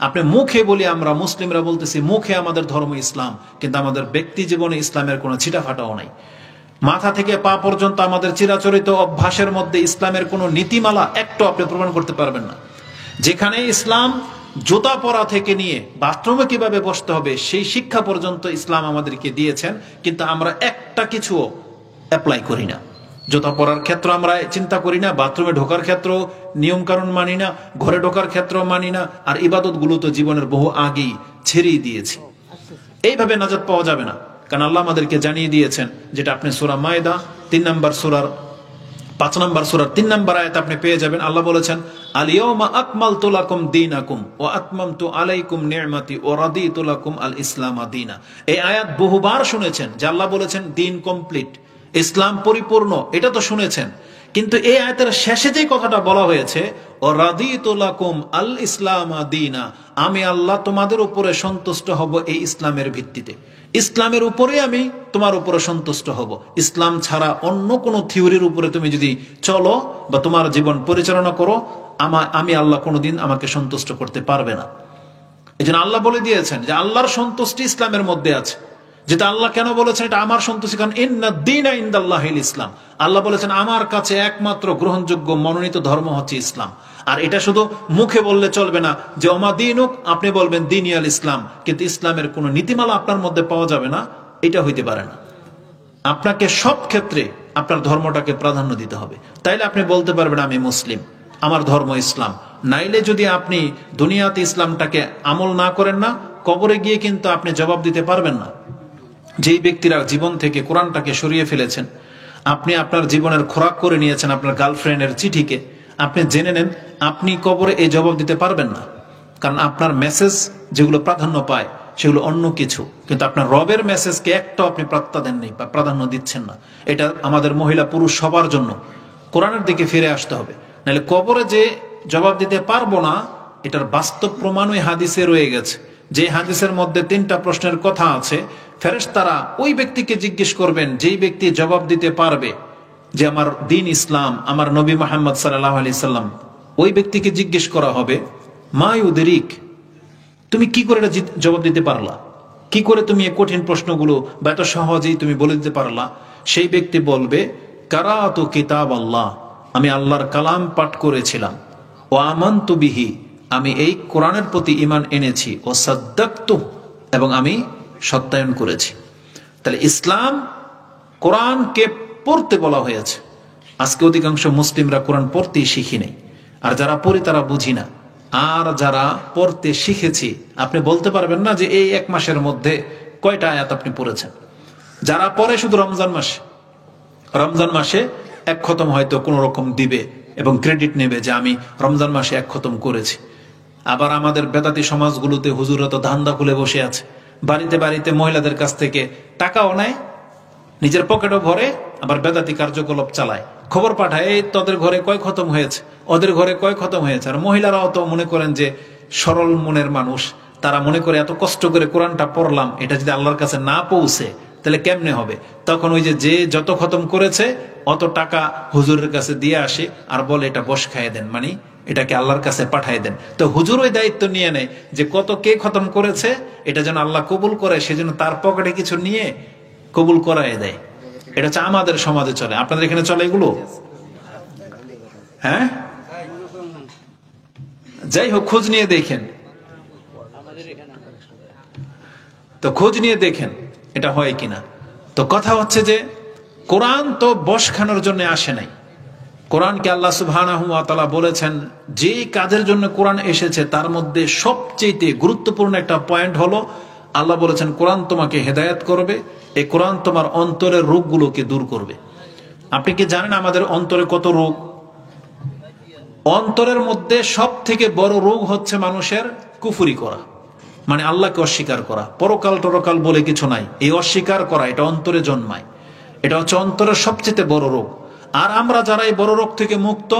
আপনি মুখে বলি আমরা মুসলিমরা বলতেছি মুখে আমাদের ধর্ম ইসলাম, কিন্তু আমাদের ব্যক্তি জীবনে ইসলামের কোনো ছিটাফাটাও নাই। মাথা থেকে পা পর্যন্ত আমাদের চিরাচরিত অভ্যাসের মধ্যে ইসলামের কোনো নীতিমালা একটু আপনি প্রমাণ করতে পারবেন না। যেখানে ইসলাম জুতা পরা থেকে নিয়ে বাথরুমে কিভাবে বসতে হবে সেই শিক্ষা পর্যন্ত ইসলাম আমাদেরকে দিয়েছেন, কিন্তু আমরা একটা কিছুও অ্যাপ্লাই করি না। জুতা পরার ক্ষেত্র আমরা চিন্তা করি না, বাথরুমে ঢোকার ক্ষেত্র নিয়ম কানুন মানি না, ঘরে ঢোকার ক্ষেত্র মানি না, আর ইবাদত গুলো তো জীবনের বহু আগেই ছেড়েই দিয়েছি। এইভাবে নাজাত পাওয়া যাবে না, কারণ আল্লাহ আমাদেরকে জানিয়ে দিয়েছেন, যেটা আপনি সূরা মায়দা 3 নম্বর সূরার 5 নম্বর সূরার 3 নম্বর আয়াত আপনি পেয়ে যাবেন। আল্লাহ বলেছেন আল ইয়াউমা আকমালতু লাকুম দীনাকুম ওয়া আতমামতু আলাইকুম নি'মাতি ওয়া রাদিতু লাকুম আল ইসলাম দীনা। এই আয়াত বহুবার শুনেছেন যে আল্লাহ বলেছেন দিন কমপ্লিট, ইসলাম পরিপূর্ণ, এটা তো শুনেছেন। কিন্তু এই আয়াতের শেষে যে কথাটা বলা হয়েছে ও রাদিতু লাকুম আল ইসলাম দীনা, আমি আল্লাহ তোমাদের উপরে সন্তুষ্ট হব এই ইসলামের ভিত্তিতে, ইসলামের উপরে আমি তোমার উপরে সন্তুষ্ট হব। ইসলাম ছাড়া অন্য কোনো থিওরির উপরে তুমি যদি চলো বা তোমার জীবন পরিচালনা করো, আমি আল্লাহ কোনোদিন আমাকে সন্তুষ্ট করতে পারবে না। এই জন্য আল্লাহ বলে দিয়েছেন যে আল্লাহর সন্তুষ্টি ইসলামের মধ্যে আছে। যেটা আল্লাহ কেন বলেছেন এটা আমার সন্তুষ্টি, কারণ ইন্না দীনা ইনদাল্লাহিল ইসলাম। আল্লাহ বলেছেন আমার কাছে একমাত্র গ্রহণযোগ্য মনোনীত ধর্ম হচ্ছে ইসলাম। আর এটা শুধু মুখে বললে চলবে না যে ওমা দীনুক, আপনি বলবেন দীনিয়াল ইসলাম, কিন্তু ইসলামের কোনো নীতিমালা আপনার মধ্যে পাওয়া যাবে না, এটা হইতে পারে না। আপনাকে সব ক্ষেত্রে আপনার ধর্মটাকে প্রাধান্য দিতে হবে, তাইলে আপনি বলতে পারবেন আমি মুসলিম, আমার ধর্ম ইসলাম। নাইলে যদি আপনি দুনিয়াতে ইসলামটাকে আমল না করেন না, কবরে গিয়ে কিন্তু আপনি জবাব দিতে পারবেন না। যেই ব্যক্তিরা জীবন থেকে কোরআনটাকে সরিয়ে ফেলেছেন, আপনি আপনার জীবনের খোরাক করে নিয়েছেন আপনার গার্লফ্রেন্ডের চিঠিকে, আপনি জেনে নেন আপনি কবরে এই জবাব দিতে পারবেন না। কারণ আপনার মেসেজ যেগুলো প্রাধান্য পায় সেগুলো অন্য কিছু, কিন্তু আপনার রবের মেসেজকে একটাও আপনি পাত্তা দেননি বা প্রাধান্য দিচ্ছেন না। এটা আমাদের মহিলা পুরুষ সবার জন্য কোরআনের দিকে ফিরে আসতে হবে, নাহলে কবরে যে জবাব দিতে পারবো না, এটার বাস্তব প্রমাণ ওই হাদিসে রয়ে গেছে। যে হাদিসের মধ্যে 3টা প্রশ্নের কথা আছে, ফেরেশতারা ওই ব্যক্তিকে জিজ্ঞেস করবেন যেই ব্যক্তি জবাব দিতে পারবে যে আমার দিন ইসলাম, আমার নবী মুহাম্মদ সাল্লাল্লাহু আলাইহি সাল্লাম। ওই ব্যক্তিকে জিজ্ঞেস করা হবে মা ইউদরিক, তুমি কি করে এটা জবাব দিতে পারলা, কি করে তুমি এই কঠিন প্রশ্নগুলো বা এত সহজেই তুমি বলে দিতে পারলা। সেই ব্যক্তি বলবে কারাতু কিতাব আল্লাহ, আমি আল্লাহর কালাম পাঠ করেছিলাম, ও আমানতু বিহি, আমি এই কোরআনের প্রতি ঈমান এনেছি, ও সাদ্দাকতু, এবং আমি সত্যায়ন করেছি। তাহলে ইসলাম, কোরআনকে পড়তে বলা হয়েছে। আজকে অধিকাংশ মুসলিমরা কোরআন পড়তেই শিখি নেই, আর যারা পড়ি তারা বুঝি না। আর যারা পড়তে শিখেছি, আপনি বলতে পারবেন না যে এই 1 মাসের মধ্যে কয়টা আয়াত আপনি পড়েছেন। যারা পড়ে শুধু রমজান মাসে 1 খতম হয়তো কোন রকম দিবে এবং ক্রেডিট নেবে যে আমি রমজান মাসে 1 খতম করেছি। আবার আমাদের বেদাতি সমাজগুলোতে হুজুররা তো ধান্দা খুলে বসে আছে, বাড়িতে বাড়িতে মহিলাদের কাছ থেকে টাকাও নেয়, নিজের পকেটও ভরে, আবার বেদাতি কার্যকলাপ চালায়, খবর পাঠায় এই তোদের ঘরে কয় খতম হয়েছে, ওদের ঘরে কয় খতম হয়েছে। আর মহিলারাও তো মনে করেন যে সরল মনের মানুষ, তারা মনে করে এত কষ্ট করে কোরআনটা পড়লাম, এটা যদি আল্লাহর কাছে না পৌঁছে তাহলে কেমনে হবে। তখন ওই যে যত খতম করেছে অত টাকা হুজুরের কাছে দিয়ে আসে আর বলে এটা বস খাইয়ে দেন, মানে এটাকে আল্লাহর কাছে পাঠিয়ে দেন। তো হুজুর ওই দায়িত্ব নিয়ে নেয় যে কত কে খতম করেছে এটা যেন আল্লাহ কবুল করে, সেজন্য তার পকেটে কিছু নিয়ে কবুল করায় দেয়। এটা হচ্ছে আমাদের সমাজে চলে। আপনাদের এখানে চলে এগুলো? হ্যাঁ, যাই হোক, খোঁজ নিয়ে দেখেন, তো খোঁজ নিয়ে দেখেন এটা হয় কিনা। তো কথা হচ্ছে যে কোরআন তো বশ খানোর জন্য আসে নাই। কোরআনকে আল্লাহ সুবহানাহু ওয়া তাআলা বলেছেন যে কাজের জন্য কোরআন এসেছে তার মধ্যে সবচেয়ে গুরুত্বপূর্ণ একটা পয়েন্ট হলো আল্লাহ বলেছেন কোরআন তোমাকে হেদায়েত করবে, এই কোরআন তোমার অন্তরের রোগগুলোকে দূর করবে। আপনি কি জানেন আমাদের অন্তরে কত রোগ? অন্তরের মধ্যে সব থেকে বড় রোগ হচ্ছে মানুষের কুফরি করা, মানে আল্লাহকে অস্বীকার করা। পরকাল টরকাল বলে কিছু নাই, এই অস্বীকার করা এটা অন্তরে জন্মায়। এটা হচ্ছে অন্তরের সবচেয়ে বড় রোগ। আর আমরা যারা এই বড় রোগ থেকে মুক্ত,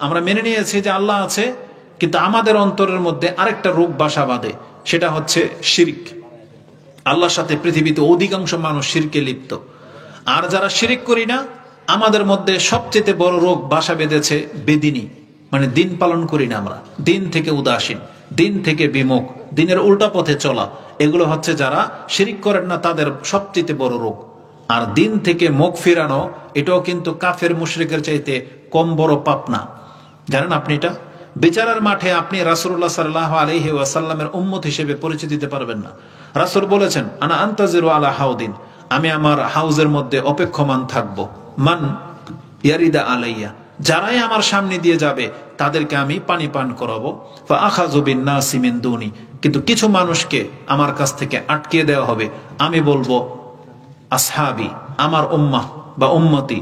আমরা মেনে নিয়েছি যে আল্লাহ আছে, কিন্তু আমাদের অন্তরের মধ্যে আরেকটা রোগ বাসা বাঁধে, সেটা হচ্ছে শিরক। আল্লাহর সাথে পৃথিবীতে অধিকাংশ মানুষ শিরকে লিপ্ত। আর যারা শিরক করি না, আমাদের মধ্যে সবচেয়ে বড় রোগ বাসা বেঁধেছে বেদিনী, মানে দিন পালন করি না আমরা, দিন থেকে উদাসীন, দিন থেকে বিমুখ, দিনের উল্টা পথে চলা। এগুলো হচ্ছে যারা শিরক করেন না তাদের সবচেয়ে বড় রোগ। আর দিন থেকে মুখ ফিরানো, এটাও কিন্তু কাফের মুশরিকের চাইতে কম বড় পাপ না। জানেন আপনি এটা? বিচারের মাঠে আপনি রাসূলুল্লাহ সাল্লাল্লাহু আলাইহি ওয়াসাল্লামের উম্মত হিসেবে পরিচয় দিতে পারবেন না। রাসূল বলেছেন, আনা আনতাজিরু আলা হাউদিন, আমি আমার হাউজের মধ্যে অপেক্ষমান থাকবো। মান ইয়ারিদা আলাইয়া, যারাই আমার সামনে দিয়ে যাবে তাদেরকে আমি পানি পান করাবো। ফা আখাযু বিন নাসি মিন দুনি, কিন্তু কিছু মানুষকে আমার কাছ থেকে আটকে দেওয়া হবে। আমি বলবো আসহাবি, আমার উম্মাহ বা উম্মতি।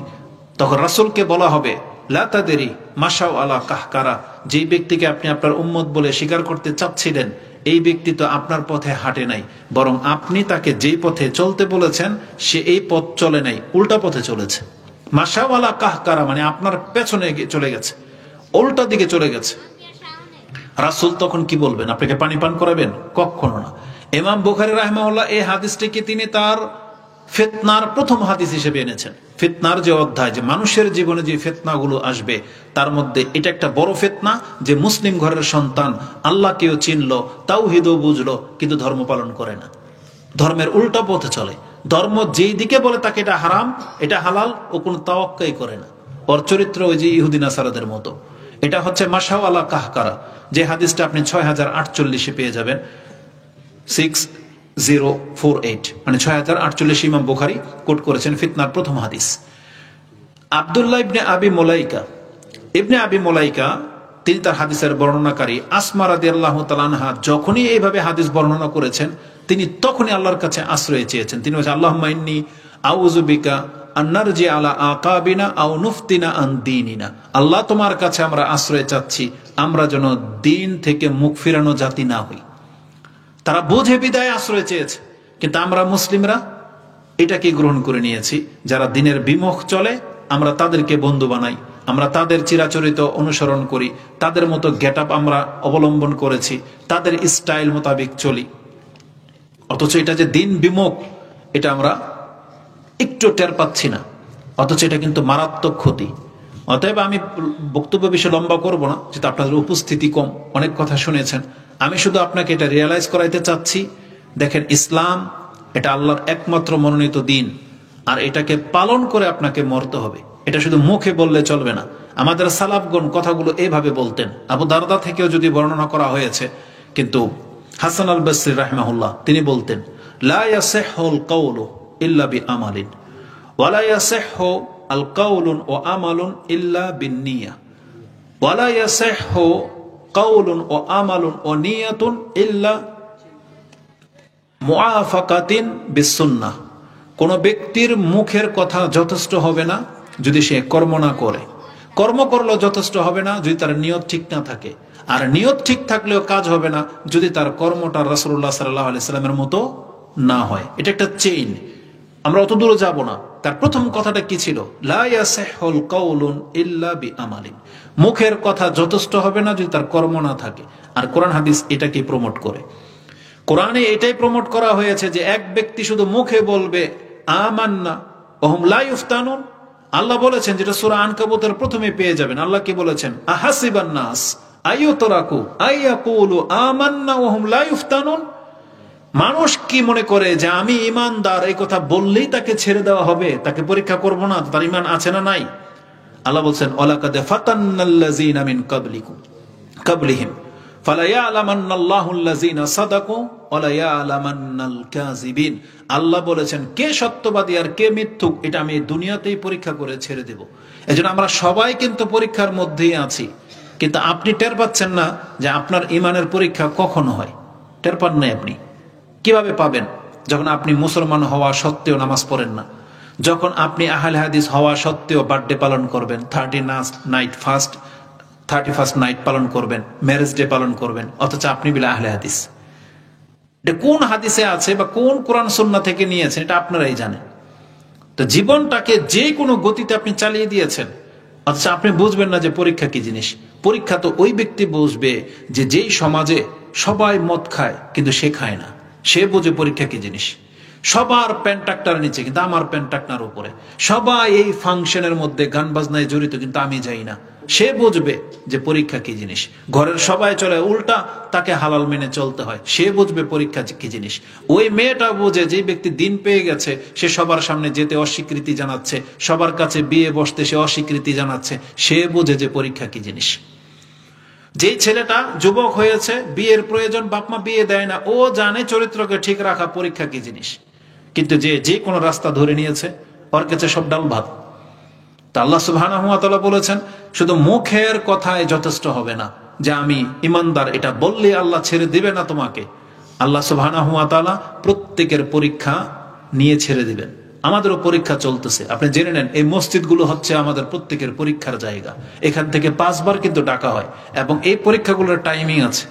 তখন রাসূলকে বলা হবে লা তাদরি মাশাউ আলা কাহকারা, যেই ব্যক্তিকে আপনি আপনার উম্মত বলে স্বীকার করতে চাচ্ছিলেন, এই ব্যক্তি তো আপনার পথে হাঁটে নাই, বরং আপনি তাকে যেই পথে চলতে বলেছেন সে এই পথ চলে নাই, উল্টা পথে চলেছে। মাশাউ আলা কাহকারা মানে আপনার পেছনে চলে গেছে, উল্টা দিকে চলে গেছে। রাসূল তখন কি বলবেন? আপনাকে পানি পান করাবেন? কখনো না। ইমাম বুখারী রাহিমাহুল্লাহ এই হাদিসটিকে তিনি তার ফিতনার প্রথম হাদিস হিসেবে এনেছেন। ফিতনার যে অধ্যায়, যে মানুষের জীবনে যে ফিতনাগুলো আসবে, তার মধ্যে এটা একটা বড় ফিতনা যে মুসলিম ঘরের সন্তান আল্লাহকেও চিনলো, তাওহীদও বুঝলো, কিন্তু ধর্ম পালন করে না, ধর্মের উল্টা পথে চলে। ধর্ম যেই দিকে বলে তাকে এটা হারাম, এটা হালাল, ও কোনো তাওয়াক্কাই করে না। ওর চরিত্র ওই যে ইহুদি নাসারাদের মতো। এটা হচ্ছে মাশাউ আলা কাহকারা, যে হাদিসটা আপনি 6048 পেয়ে যাবেন, 6048, মানে 6048 ইমাম বুখারী কোট করেছেন ফিতনার প্রথম হাদিস। আব্দুল্লাহ ইবনে আবি মুলাইকা, ইবনে আবি মুলাইকা তিনি তার হাদিসের বর্ণনাকারী। আসমা রাদিয়াল্লাহু তাআলা আনহা যখনই এইভাবে হাদিস বর্ণনা করেছেন, তিনি তখনই আল্লাহর কাছে আশ্রয় চেয়েছেন। তিনি বলেছেন, আল্লাহুম্মা ইন্নী আউযু বিকা আন নারজি আলা আকাবিনা আও নুফতিনা আন দীনিনা, আল্লাহ তোমার কাছে আমরা আশ্রয় চাচ্ছি, আমরা যেন দিন থেকে মুখ ফিরানো জাতি না হই। তারা বোঝে বিদায় আশ্রয় চেয়েছে, কিন্তু আমরা মুসলিমরা এটাকে গ্রহণ করে নিয়েছি। যারা দিনের বিমুখ চলে আমরা তাদেরকে বন্ধু বানাই, আমরা তাদের চিরাচরিত অনুসরণ করি, তাদের মতো গেটআপ আমরা অবলম্বন করেছি, তাদের স্টাইল মোতাবেক চলি। অথচ এটা যে দিন বিমুখ, এটা আমরা একটু টের পাচ্ছি না, অথচ এটা কিন্তু মারাত্মক ক্ষতি। অতএব আমি বক্তব্য বিষয় লম্বা করব না, যেটা আপনাদের উপস্থিতি কম, অনেক কথা শুনেছেন। আমি শুধু আপনাকে এটা রিয়েলাইজ করাইতে চাচ্ছি, দেখেন ইসলাম এটা আল্লাহর একমাত্র মনোনীত দিন, আর এটাকে পালন করে আপনাকে মরতে হবে। এটা শুধু মুখে বললে চলবে না। আমাদের সালাফগণ কথাগুলো এভাবে বলতেন। আবু দারদা থেকেও যদি বর্ণনা করা হয়েছে, কিন্তু হাসান আল বসরি রাহিমাহুল্লাহ তিনি বলতেন, লা ইয়াসিহুল কাউলু ইল্লা বিআমালিন ওয়া লা ইয়াসিহু আল কাউলুন ওয়া আমালুন ইল্লা বিন্নিয়া ওয়া লা ইয়াসিহু কাউলুন ওয়া আমালুন ওয়া নিয়াতুন ইল্লা মুআফাকাতিন বিসুন্নাহ। কোন ব্যক্তির মুখের কথা যথেষ্ট হবে না যদি সে কর্ম না করে, কর্ম করলেও যথেষ্ট হবে না যদি তার নিয়ত ঠিক না থাকে, আর নিয়ত ঠিক থাকলেও কাজ হবে না যদি তার কর্মটা রাসূলুল্লাহ সাল্লাল্লাহু আলাইহি সাল্লামের মতো না হয়। এটা একটা চেইন, আমরা অত দূরে যাব না। তার প্রথম কথাটা কি ছিল? লা ইয়াসিহুল কাউলুন ইল্লা বিআমালিন, মুখের কথা যথেষ্ট হবে না যদি তার কর্ম না থাকে। আর কোরআন হাদিস এটাকে প্রমোট করে। কোরআনে এটাই প্রমোট করা হয়েছে যে এক ব্যক্তি শুধু মুখে বলবে আমান্না ওয়া হুম লা ইফতানুন। আল্লাহ বলেছেন, যেটা সূরা আনকাবুতের প্রথমে পেয়ে যাবেন, আল্লাহ কি বলেছেন? আহাসিবান নাস আইয়ুতরাকু আইয়াকুলু আমান্না ওয়া হুম লা ইফতানুন। মানুষ কি মনে করে যে আমি ঈমানদার, এই কথা বললেই তাকে ছেড়ে দেওয়া হবে, তাকে পরীক্ষা করব না তার ঈমান আছে না নাই? আল্লাহ বলছেন, ওয়ালাকাদ ফাতান্নাল্লাযীনা মিন কাবলিহিম ফালা ইয়ালামান্নাল্লাহুল্লাযীনা সাদাকু ওয়া লা ইয়ালামান্নাল কাযিবিন। আল্লাহ বলেছেন, কে সত্যবাদী আর কে মিথ্যুক এটা আমি দুনিয়াতেই পরীক্ষা করে ছেড়ে দেব। এজন্য আমরা সবাই কিন্তু পরীক্ষার মধ্যেই আছি, কিন্তু আপনি টের পাচ্ছেন না যে আপনার ঈমানের পরীক্ষা কখন হয়, টের পান নাই আপনি। কিভাবে পাবেন? যখন আপনি মুসলমান হওয়া সত্ত্বেও নামাজ পড়েন না, যখন আপনি আহলে হাদিস হওয়া সত্ত্বেও বার্থডে পালন করবেন, 31st নাইট পালন করবেন, ম্যারেজ ডে পালন করবেন, অথচ আপনি বলে আহলে হাদিস। এটা কোন হাদিসে আছে বা কোন কোরআন সুন্নাহ থেকে নিয়েছেন, এটা আপনারাই জানেন। তো জীবনটাকে যে কোনো গতিতে আপনি চালিয়ে দিয়েছেন, অথচ আপনি বুঝবেন না যে পরীক্ষা কি জিনিস। পরীক্ষা তো ওই ব্যক্তি বুঝবে যে যেই সমাজে সবাই মদ খায় কিন্তু সে খায় না, সে বোঝে পরীক্ষা কি জিনিস। সবার প্যান্ট টাকটার নিচে কিন্তু আমার প্যান্ট টাকনার উপরে, সবাই এই ফাংশনের মধ্যে গান বাজনায় জড়িত কিন্তু আমি যাই না, সে বুঝবে যে পরীক্ষা কি জিনিস। ঘরের সবাই চলে উল্টা, তাকে হালাল মেনে চলতে হয়, সে বুঝবে পরীক্ষা কি জিনিস। ওই মেয়েটা বোঝে যে ব্যক্তি দিন পেয়ে গেছে, সে সবার সামনে যেতে অস্বীকৃতি জানাচ্ছে, সবার কাছে বিয়ে বসতে সে অস্বীকৃতি জানাচ্ছে, সে বোঝে যে পরীক্ষা কি জিনিস। যেই ছেলেটা যুবক হয়েছে, বিয়ের প্রয়োজন, বাপমা বিয়ে দেয় না, ও জানে চরিত্রকে ঠিক রাখা পরীক্ষা কি জিনিস। কিন্তু যে কোনো রাস্তা ধরে নিয়েছে, ওর কাছে সব ডাল ভাত। তা আল্লাহ সুবহানাহু ওয়া তাআলা বলেছেন, শুধু মুখের কথায় যথেষ্ট হবে না যে আমি ইমানদার, এটা বললে আল্লাহ ছেড়ে দিবে না তোমাকে। আল্লাহ সুবহানাহু ওয়া তাআলা প্রত্যেকের পরীক্ষা নিয়ে ছেড়ে দিবেন। আমাদেরও পরীক্ষা চলতেছে, আপনি জেনে নেন। এই মসজিদগুলো হচ্ছে আমাদের প্রত্যেকের পরীক্ষার জায়গা। এখান থেকে 5 বার কিন্তু ডাকা হয়, এবং এই পরীক্ষাগুলোর টাইমিং আছে।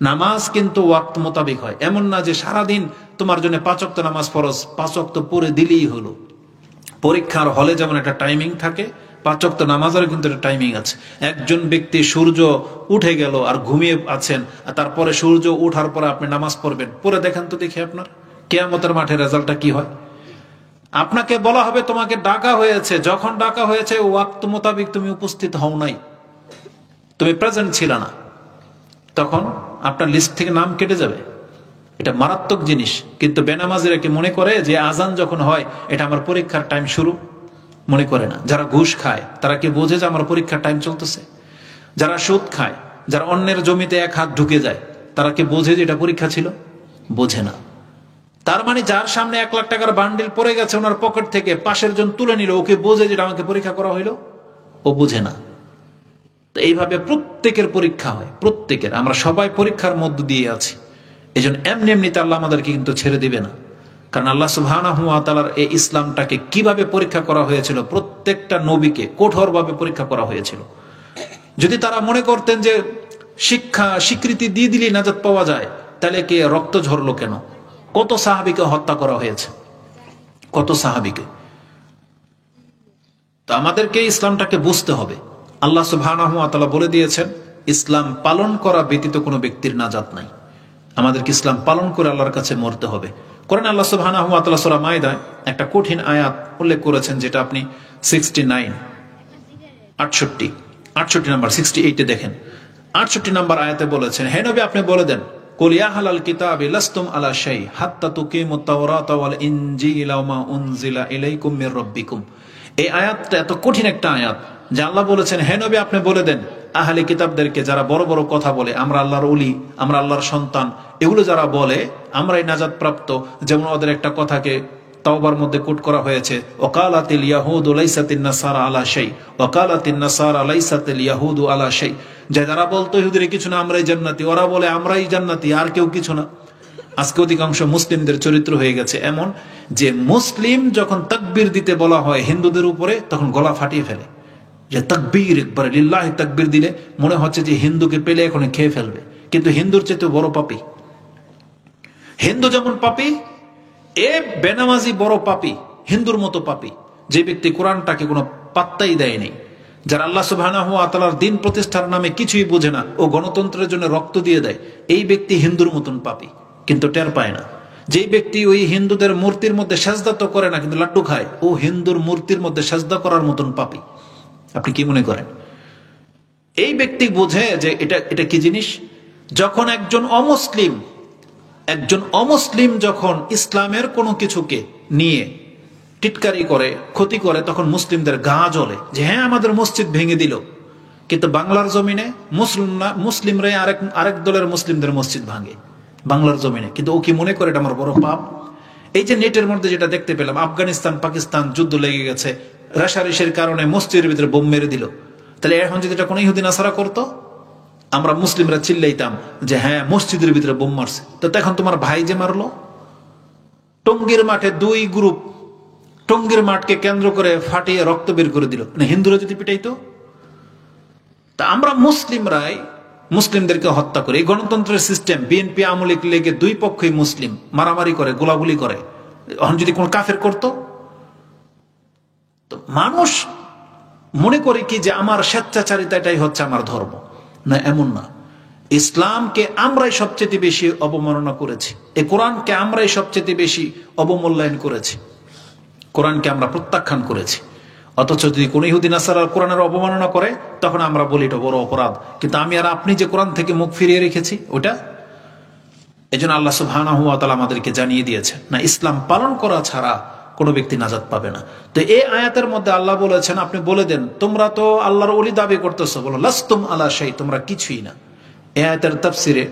নামাজ কিন্তু ওয়াক্ত মোতাবেক হয়, এমন না যে সারাদিন তোমার জন্য 5 ওয়াক্ত নামাজ ফরজ, 5 ওয়াক্ত পড়ে দিলেই হলো। পরীক্ষার হলে যেমন একটা টাইমিং থাকে, 5 ওয়াক্ত নামাজের কিন্তু একটা টাইমিং আছে। একজন ব্যক্তি সূর্য উঠে গেল আর ঘুমিয়ে আছেন, আর তারপরে সূর্য উঠার পরে আপনি নামাজ পড়বেন, পরে দেখেন তো দেখি আপনার কিয়ামতের মাঠে রেজাল্টটা কি হয়। আপনাকে বলা হবে তোমাকে ডাকা হয়েছে, যখন ডাকা হয়েছে ওয়াক্ত মোতাবেক তুমি উপস্থিত হও নাই, তুমি প্রেজেন্ট ছিল না, তখন আপনার লিস্ট থেকে নাম কেটে যাবে। এটা মারাত্মক জিনিস। কিন্তু বেনামাজিরা কি মনে করে যে আজান যখন হয় এটা আমার পরীক্ষার টাইম শুরু? মনে করে না। যারা ঘুষ খায় তারা কি বোঝে যে আমার পরীক্ষার টাইম চলতেছে? যারা সুদ খায়, যারা অন্যের জমিতে এক হাত ঢুকে যায়, তারা কি বোঝে যে এটা পরীক্ষা ছিল? বোঝে না। তার মানে যার সামনে 1 লাখ টাকার বান্ডিল পড়ে গেছে ওনার পকেট থেকে, পাশের জন তুলে নিল, ওকে বোঝে যেটা আমাকে পরীক্ষা করা হইলো? ও বুঝে না। তো এইভাবে প্রত্যেকের পরীক্ষা হয়, প্রত্যেকের। আমরা সবাই পরীক্ষার মধ্য দিয়ে আছি। এই জন্য এমনিতে আল্লাহ আমাদেরকে কিন্তু ছেড়ে দিবে না। কারণ আল্লাহ সুবহানাহু ওয়া তাআলার এই ইসলামটাকে কিভাবে পরীক্ষা করা হয়েছিল, প্রত্যেকটা নবীকে কঠোরভাবে পরীক্ষা করা হয়েছিল। যদি তারা মনে করতেন যে শিক্ষা স্বীকৃতি দিয়ে দিলেই নাজাত পাওয়া যায়, তাহলে কে রক্ত ঝরলো কেন? কত সাহাবীকে হত্যা করা হয়েছে, কত সাহাবীকে। তো আমাদেরকে ইসলামটাকে বুঝতে হবে। আল্লাহ সুবহানাহু ওয়া তাআলা বলে দিয়েছেন, ইসলাম পালন করা ব্যতীত কোনো ব্যক্তির নাজাত নাই। আমাদেরকে ইসলাম পালন করে আল্লাহর কাছে মরতে হবে। কোরআনে আল্লাহ সুবহানাহু ওয়া তাআলা সূরা মাইদায় একটা কঠিন আয়াত উল্লেখ করেছেন, যেটা আপনি 68 নাম্বার 68 দেখেন। 68 নাম্বার আয়াতে বলেছেন, হে নবী আপনি বলে দেন, কুল ইয়া আহলাল কিতাবি লাস্তুম আলা শাই হাত্তা তুকিমুত তাওরাতা ওয়াল ইনজিলা ওয়া মা উনজিলা ইলাইকুম মির রাব্বিকুম। এই আয়াতটা এত কঠিন একটা আয়াত যে আল্লাহ বলেছেন, হে নবী আপনি বলে দেন আহলে কিতাবদেরকে, যারা বড় বড় কথা বলে আমরা আল্লাহর ওলি, আমরা আল্লাহর সন্তান, এগুলো যারা বলে আমরাই নাজাত প্রাপ্ত। যেমন ওদের একটা কথাকে তাওবার মধ্যে কোট করা হয়েছে, ওয়াকালাতিল ইয়াহুদু লাইসাতিন নাসারা আলা শাই ওয়াকালাতিন নাসারা লাইসাতিল ইয়াহুদু আলা শাই। যে যারা বলতো ইহুদিরা কিছু না, আমরাই জান্নাতি, ওরা বলে আমরাই জান্নাতি, আর কেউ কিছু না। আজকে অধিকাংশ মুসলিমদের চরিত্র হয়ে গেছে এমন যে মুসলিম যখন তাকবীর দিতে বলা হয় হিন্দুদের উপরে, তখন গলা ফাটিয়ে ফেলে। যে তাকবীর, একবারে লিল্লাহি তাকবীর দিলে মনে হচ্ছে যে হিন্দুকে পেলে এখন খেয়ে ফেলবে। কিন্তু হিন্দুর চেয়ে বড় পাপী। হিন্দু যেমন পাপী, এ বেনামাজি বড় পাপী, হিন্দুর মতো পাপী। যে ব্যক্তি কোরআনটাকে কোনো পাত্তাই দেয়নি, যারা আল্লাহ সুবহানাহু ওয়া তাআলার দিন প্রতিষ্ঠার নামে কিছুই বোঝে না, ও গণতন্ত্রের জন্য রক্ত দিয়ে দেয়, এই ব্যক্তি হিন্দুর মতন পাপী, কিন্তু টের পায় না। যেই ব্যক্তি ওই হিন্দুদের মূর্তির মধ্যে সেজদা তো করে না কিন্তু লাড্ডু খায়, ও হিন্দুর মূর্তির মধ্যে সেজদা করার মতন পাপী। আপনি কি মনে করেন? এই ব্যক্তি বোঝে যে এটা কি জিনিস। যখন একজন অমুসলিম যখন ইসলামের কোনো কিছুকে নিয়ে টিটকারি করে, ক্ষতি করে, তখন মুসলিমদের গা জ্বলে যে হ্যাঁ আমাদের মসজিদ ভেঙে দিল। কিন্তু বাংলার জমিনে মুসলিমরাই আরেক দলের মুসলিমদের মসজিদ ভাঙে বাংলার জমিনে। কিন্তু ও কি মনে করে এটা আমার বড় পাপ? এই যে নেটের মধ্যে যেটা দেখতে পেলাম, আফগানিস্তান পাকিস্তান যুদ্ধ লেগে গেছে, রেশারেশির কারণে মসজিদের ভিতরে বোম মেরে দিল। তাহলে এখন যদি এটা কোনো ইহুদি নাসারা করতো, আমরা মুসলিমরা চিল্লাইতাম যে হ্যাঁ মসজিদের ভিতরে বোম মারছে। তো এখন তোমার ভাই যে মারলো, টঙ্গীর মাঠে দুই গ্রুপ টঙ্গীর মাঠকে কেন্দ্র করে ফাটিয়ে রক্ত বের করে দিল, মানে হিন্দুরা যদি পিটাইতো। তা আমরা মুসলিমরাই মুসলিমদেরকে হত্যা করি। এই গণতন্ত্রের সিস্টেম, বিএনপি আওয়ামী লীগ লেগে দুই পক্ষই মুসলিম, মারামারি করে, গোলাগুলি করে। এখন যদি কোন কাফের করতো, তো মানুষ মনে করে কি যে আমার স্বেচ্ছাচারিতাটাই হচ্ছে আমার ধর্ম। না, এমন না। ইসলামকে আমরাই সবচেয়ে বেশি অবমাননা করেছি, এই কোরআনকে আমরাই সবচেয়ে বেশি অবমূল্যায়ন করেছি, কোরআনকে আমরা প্রত্যাখ্যান করেছি। অথচ যদি কোন ইহুদি নাসারা কোরআনের অবমাননা করে, তখন আমরা বলি এটা বড় অপরাধ। কিন্তু আমি আর আপনি যে কোরআন থেকে মুখ ফিরিয়ে রেখেছি ওটা, এজন্য আল্লাহ সুবহানাহু ওয়া তাআলা আমাদেরকে জানিয়ে দিয়েছেন, না, ইসলাম পালন করা ছাড়া কোনো ব্যক্তি নাজাত পাবে না। তো এই আয়াতের মধ্যে আল্লাহ বলেছেন, আপনি বলে দেন, তোমরা তো আল্লাহর ওলি দাবি করতেছো, বলো লাস্তুম আলা শাই, তোমরা কিছুই না। এই আয়াতের তাফসিরে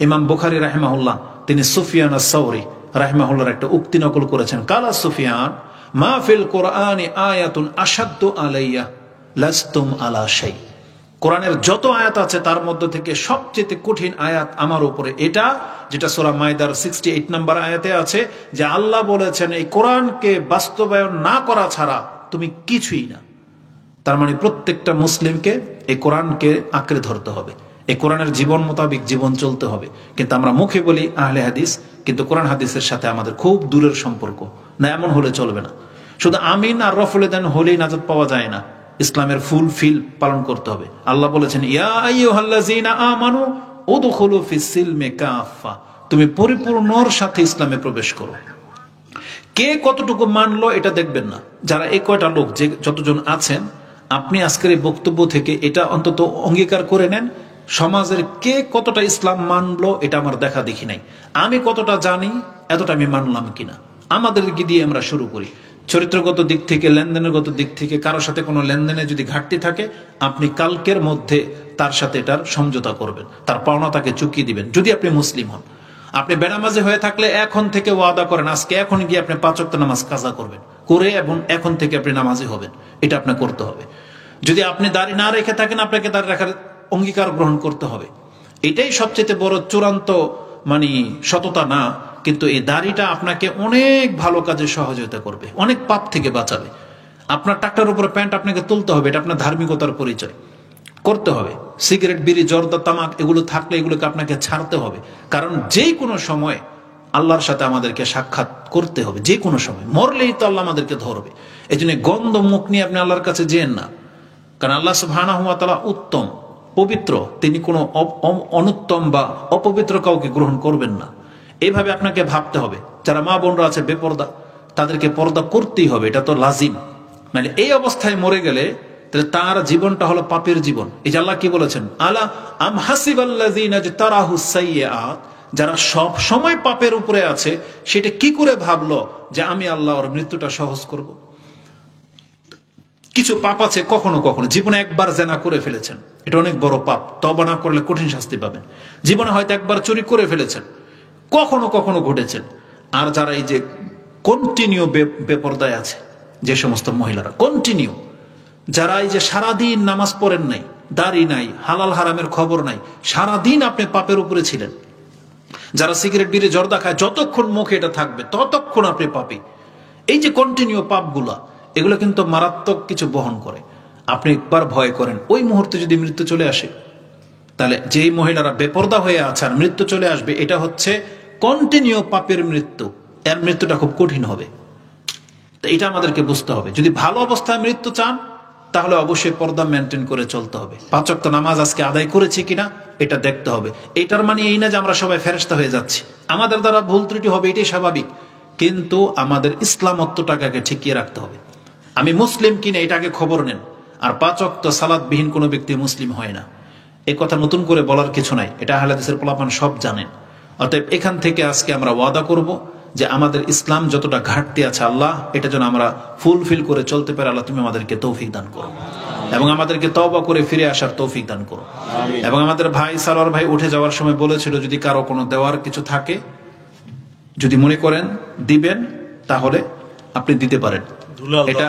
ইমাম বুখারী রাহিমাহুল্লাহ তিনি সুফিয়ান আস-সাওরী রাহিমাহুল্লাহর একটা উক্তি নকল করেছেন। কালা সুফিয়ান মা ফিল কোরআনি আয়াতুন আশাদ্দু আলাইয়া লাস্তুম আলা শাই। কোরআনের যত আয়াত আছে তার মধ্য থেকে সবচেয়ে কঠিন আয়াত আমার উপরে এটা, যেটা সূরা মাইদার 68 নম্বর আয়াতে আছে, যে আল্লাহ বলেছেন এই কোরআনকে বাস্তবায়ন না করা ছাড়া তুমি কিছুই না। তার মানে প্রত্যেকটা মুসলিমকে এই কোরআনকে আঁকড়ে ধরতে হবে, এই কোরআনের জীবন মোতাবিক জীবন চলতে হবে। কিন্তু আমরা মুখে বলি আহলে হাদিস, কিন্তু কোরআন হাদিসের সাথে আমাদের খুব দূরের সম্পর্ক। না, এমন হলে চলবে না। শুধু আমিন আর রফুল দেন হলেই নাজাত পাওয়া যায় না, ইসলামের ফুল ফিল পালন করতে হবে। আল্লাহ বলেছেন, ইয়া আইয়ুহাল্লাযীনা আমানু উদখুলু ফিস সিলমি কাফা, তুমি পরিপূর্ণর সাথে ইসলামে প্রবেশ করো। কে কতটুকু মানলো এটা দেখবেন না। যারা এই কয়টা লোক, যে যতজন আছেন, আপনি আজকের এই বক্তব্য থেকে এটা অন্তত অঙ্গীকার করে নেন, সমাজের কে কতটা ইসলাম মানলো এটা আমার দেখা দেখি নাই। আমি কতটা জানি, এতটা আমি মানলাম কিনা, আমাদেরকে দিয়ে আমরা শুরু করি। চরিত্রগত দিক থেকে, লেনদেনের দিক থেকে কারোর সাথে কোনো লেনদেনে যদি ঘাটতি থাকে, আপনি কালকের মধ্যে তার সাথে এটার সমঝোতা করবেন, তার পাওনা তাকে চুকিয়ে দিবেন। যদি আপনি মুসলিম হন, আপনি বেনামাজি হয়ে থাকলে এখন থেকে ওয়াদা করেন, আজকে এখন গিয়ে আপনি 5 ওয়াক্ত নামাজ কাজা করবেন, করে এবং এখন থেকে আপনি নামাজি হবেন। এটা আপনার করতে হবে। যদি আপনি দাড়ি না রেখে থাকেন, আপনাকে দাড়ি রাখার অঙ্গীকার গ্রহণ করতে হবে। এটাই সবচেয়ে বড় চূড়ান্ত মানে সততা না, কিন্তু এই দাড়িটা আপনাকে অনেক ভালো কাজে সহযোগিতা করবে, অনেক পাপ থেকে বাঁচাবে। আপনার টাকটার উপরে প্যান্ট আপনাকে তুলতে হবে, এটা আপনার ধার্মিকতার পরিচয় করতে হবে। সিগারেট, বিড়ি, জর্দা, তামাক এগুলো থাকলে এগুলোকে আপনাকে ছাড়তে হবে। কারণ যে কোনো সময় আল্লাহর সাথে আমাদেরকে সাক্ষাৎ করতে হবে, যে কোনো সময় মরলেই তো আল্লাহ আমাদেরকে ধরবে। এই জন্য গন্ধ মুখ নিয়ে আপনি আল্লাহর কাছে যেন না, কারণ আল্লাহ সুবহানাহু ওয়া তাআলা উত্তম, পবিত্র, তিনি কোনো অনুত্তম বা অপবিত্র কাউকে গ্রহণ করবেন না। এইভাবে আপনাকে ভাবতে হবে। যারা মা বোনরা আছে বেপর্দা, তাদেরকে পর্দা করতেই হবে, এটা তো লাজিম। মানে এই অবস্থায় মরে গেলে তাহলে তার জীবনটা হলো পাপের জীবন। এই যে আল্লাহ কি বলেছেন, আলা আম হাসিবাল্লাযীনা ইজতারাহু সাইয়্যাত, যারা সব সময় পাপের উপরে আছে, সেটা কি করে ভাবলো যে আমি আল্লাহ ওর মৃত্যুটা সহজ করব। কিছু পাপ আছে কখনো কখনো জীবনে একবার জেনা করে ফেলেছেন, এটা অনেক বড় পাপ, তওবা না করলে কঠিন শাস্তি পাবেন। জীবনে হয়তো একবার চুরি করে ফেলেছেন, কখনো কখনো ঘটেছেন। আর যারা এই যে কন্টিনিউ বেপরদায় আছে, যে সমস্ত মহিলারা কন্টিনিউ, যারা এই যে সারাদিন নামাজ পড়েন নাই, দাড়ি নাই, হালাল হারামের খবর নাই, সারাদিন আপনি পাপের উপরে ছিলেন, যারা সিগারেট, বিড়ি, জর্দা খায়, যতক্ষণ মুখে এটা থাকবে ততক্ষণ আপনি পাপী। এই যে কন্টিনিউ পাপগুলা, এগুলো কিন্তু মারাত্মক কিছু বহন করে। আপনি একবার ভয় করেন, ওই মুহূর্তে যদি মৃত্যু চলে আসে, তাহলে যেই মহিলারা বেপরদা হয়ে আছে আর মৃত্যু চলে আসবে, এটা হচ্ছে কন্টিনিউ পাপের মৃত্যু। এর মৃত্যুটা খুব কঠিন হবে। তো এটা আমাদেরকে বুঝতে হবে। যদি ভালো অবস্থায় মৃত্যু চান, তাহলে অবশ্যই পর্দা মেনটেন করে চলতে হবে। 5 ওয়াক্ত নামাজ আজকে আদায় করেছি কিনা এটা দেখতে হবে। এটার মানে এই না যে আমরা সবাই ফেরেশতা হয়ে যাচ্ছি, আমাদের দ্বারা ভুল ত্রুটি হবে, এটাই স্বাভাবিক। কিন্তু আমাদের ইসলামত্বটাকে ঠিকিয়ে রাখতে হবে। আমি মুসলিম কিনা এটাকে খবর নেন। আর 5 ওয়াক্ত সালাত বিহীন কোনো ব্যক্তি মুসলিম হয় না। এই কথা নতুন করে বলার কিছু নাই, এটা আহলে হাদিসের পোলাপান সব জানেন। অতএব এখান থেকে আজকে আমরা ওয়াদা করব যে আমাদের ইসলাম যতটা ঘাটতি আছে, আল্লাহ এটা যেন আমরা ফুলফিল করে চলতে পারি। আল্লাহ তুমি আমাদেরকে তৌফিক দান করো এবং আমাদেরকে তওবা করে ফিরে আসার তৌফিক দান করো। এবং আমাদের ভাই সালোয়ার ভাই উঠে যাওয়ার সময় বলেছিল, যদি কারো কোনো দেওয়ার কিছু থাকে, যদি মনে করেন দিবেন, তাহলে আপনি দিতে পারেন। এটা